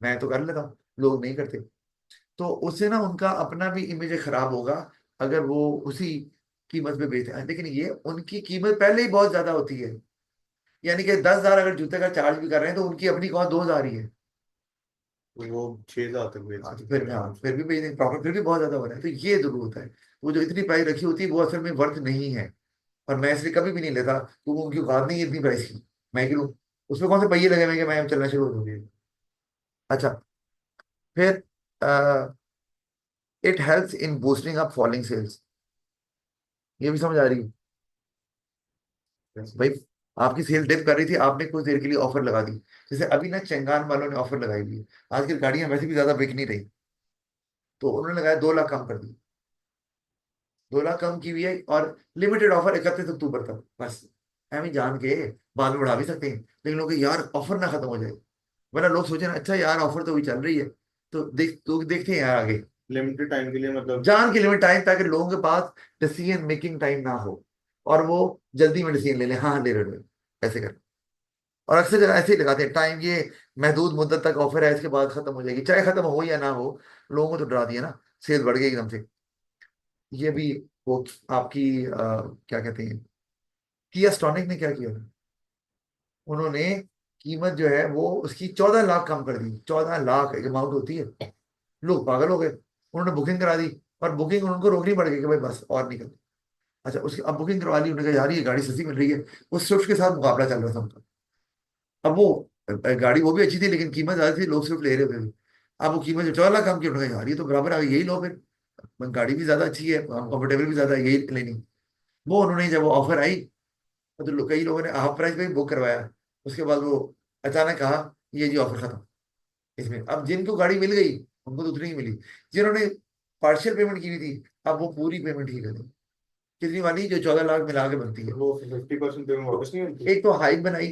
मैं तो कर लेता हूँ, लोग नहीं करते। तो उससे ना उनका अपना भी इमेज खराब होगा अगर वो उसी कीमत पे बेचते हैं, लेकिन ये उनकी कीमत पहले ही बहुत ज्यादा होती है। यानी कि 10 हजार अगर जूते का चार्ज भी कर रहे हैं, तो उनकी अपनी कौन 2 हजार ही है। तो वो 6,000 तक बेच हाँ, तो सकते फिर हैं हाँ, आराम से। फिर भी बेचने प्रॉफिट फिर भी बहुत ज्यादा हो रहा है, तो ये जरूर होता है। वो जो इतनी प्राइस रखी होती है वो असल में वर्थ नहीं है, और मैं इसलिए कभी भी नहीं लेता, क्योंकि उनकी औकात नहीं है इतनी प्राइस की, मैं क्यों लूं, उसमें कौन से पहिए लगे हुए हैं कि मैं चलना शुरू हो दूंगी। अच्छा, फिर it helps in boosting up falling sales. ये भी समझ आ रही है कैसे? भाई, आपकी सेल डिप कर रही थी, आपने कुछ देर के लिए ऑफर लगा दी, जैसे अभी ना चंगान वालों ने ऑफर लगाई हुई है, आजकल गाड़ियां वैसे भी ज्यादा बिक नहीं रही, तो उन्होंने लगाया 2 लाख कम कर दी, 2 लाख कम की हुई है, और लिमिटेड ऑफर 31 अक्टूबर तक बस। हमें जान के बाद में बढ़ा भी सकते हैं, लेकिन लोग यार ऑफर ना खत्म हो जाए, वरना लोग सोचे ना अच्छा यार ऑफर तो भी चल रही है, तो देखते हैं यार आगे। लिमिटेड टाइम के लिए मतलब। जान की लिमिट टाइम, ताकि लोगों के पास डिसीजन मेकिंग टाइम ना हो, और वो जल्दी में डिसीजन ले लें, हाँ हाँ ले रहे हो, ऐसे कर। और अक्सर जन ऐसे ही लगाते हैं टाइम, ये महदूद मुद्दत तक ऑफर है, इसके बाद खत्म हो जाएगी, चाहे खत्म हो या ना हो, लोगों को तो डरा दिया ना, सेल बढ़ गई एकदम से। ये भी वो आपकी क्या कहते हैं, किया स्टॉनिक ने क्या किया, उन्होंने कीमत जो है वो उसकी 14 लाख कम कर दी, 14 लाख एक अमाउंट होती है, लोग पागल हो गए, उन्होंने बुकिंग करा दी, और बुकिंग उनको रोकनी पड़ गई कि भाई बस और निकल। अच्छा, उसकी अब बुकिंग करवा ली, उन्होंने कहा यार ये गाड़ी सस्ती मिल रही है, उस स्विफ्ट के साथ मुकाबला चल रहा था उनका। अब वो गाड़ी वो भी अच्छी थी, लेकिन कीमत ज्यादा थी, लोग स्विफ्ट ले रहे थे। अब वो कीमत जो 14 लाख कम की, उन्होंने कहा यार ये तो बराबर आ गई, यही लो फिर, गाड़ी भी ज्यादा अच्छी है, कंफर्टेबल भी ज्यादा है, यही लेनी। वो उन्होंने जब वो ऑफर आई, तो कई लोगों ने हाफ प्राइस पे भी बुक करवाया, उसके बाद वो अचानक कहा ये जी ऑफर खत्म। इसमें अब जिनको गाड़ी मिल गई उनको तो उतनी ही मिली, जिन्होंने पार्शियल पेमेंट की हुई थी, अब वो पूरी पेमेंट ही करें, कितनी वाली जो 14 लाख मिला के बनती है। वो 50% पेमेंट तो वापस नहीं मिलती। एक तो हाइक बनाई,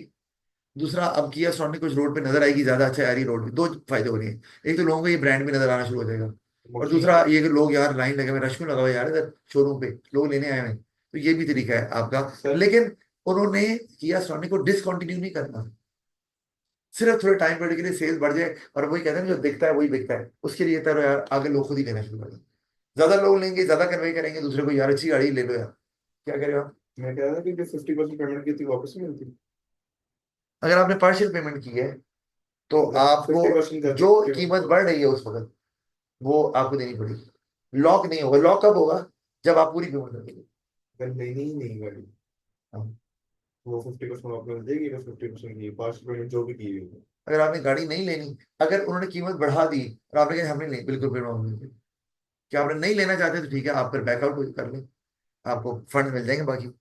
दूसरा अब किया सॉन्ट कुछ रोड पे नजर आएगी ज्यादा, अच्छा यार ये रोड पे दो फायदे हो रहे हैं, एक तो लोगों को ये ब्रांड भी नजर आना शुरू हो जाएगा, और मोस्टली। दूसरा ये कि लोग यार लाइन लगे हुए, रश क्यों लगा हुआ है यार इधर शोरूम पे, लोग लेने आए हैं, तो ये भी तरीका है आपका। सर। लेकिन उन्होंने किया सॉन्ट को डिसकंटिन्यू नहीं करना, सिर्फ थोड़े टाइम पीरियड के लिए सेल्स बढ़ जाए, और वही कहते हैं ना जो दिखता है वही बिकता है, उसके लिए तो यार आगे लोग खुद ही लेना शुरू कर दें, ज्यादा लोग लेंगे, ज्यादा कन्वे करेंगे दूसरे को, यार अच्छी गाड़ी ले लो यार, क्या करेगा। मैं कह रहा था कि जो 50% पेमेंट की थी वापस नहीं मिलती। अगर आपने पार्शियल पेमेंट की है, तो मतलब आपको 50% कर दी जो 50%। कीमत बढ़ रही है उस वक्त वो आपको देनी पड़ेगी। लॉक नहीं होगा, लॉक कब होगा, जब आप पूरी पेमेंट कर दोगे। अगर लेनी ही नहीं गाड़ी, हाँ। वो 50% वापस मिल जाएगी, बस 50% की 5% जो भी की हुई है। अगर आपने गाड़ी नहीं लेनी, अगर उन्होंने कीमत बढ़ा दी और आपने कहा हमने नहीं, बिल्कुल पेमेंट वापस मिल जाएगी। क्या आपने नहीं लेना चाहते तो ठीक है, आप फिर बैकआउट कर लें, आपको फंड मिल जाएंगे बाकी।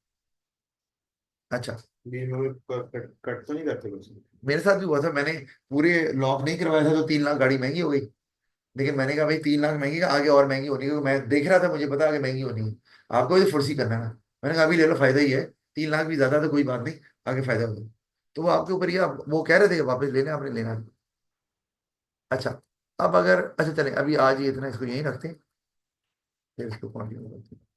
अच्छा, बीच में कट तो नहीं करते कुछ। मेरे साथ भी हुआ था, मैंने पूरे लॉक नहीं करवाया था, तो 3 लाख गाड़ी महंगी हो गई, लेकिन मैंने कहा भाई 3 लाख महंगी का आगे और महंगी होनी है, क्योंकि मैं देख रहा था, मुझे पता आगे महंगी होनी है, आपको भी फुर्सी करना है ना। मैंने कहा अभी ले लो, फायदा ही है, 3 लाख भी ज्यादा तो कोई बात नहीं, आगे फायदा होगा। तो वो आपके ऊपर ही वो कह रहे थे कि वापस लेना आपने लेना है। अच्छा, अब अगर अच्छा चलें, अभी आज ही इतना इसको यहीं रखते हैं, फिर इसको कंटिन्यू करते हैं।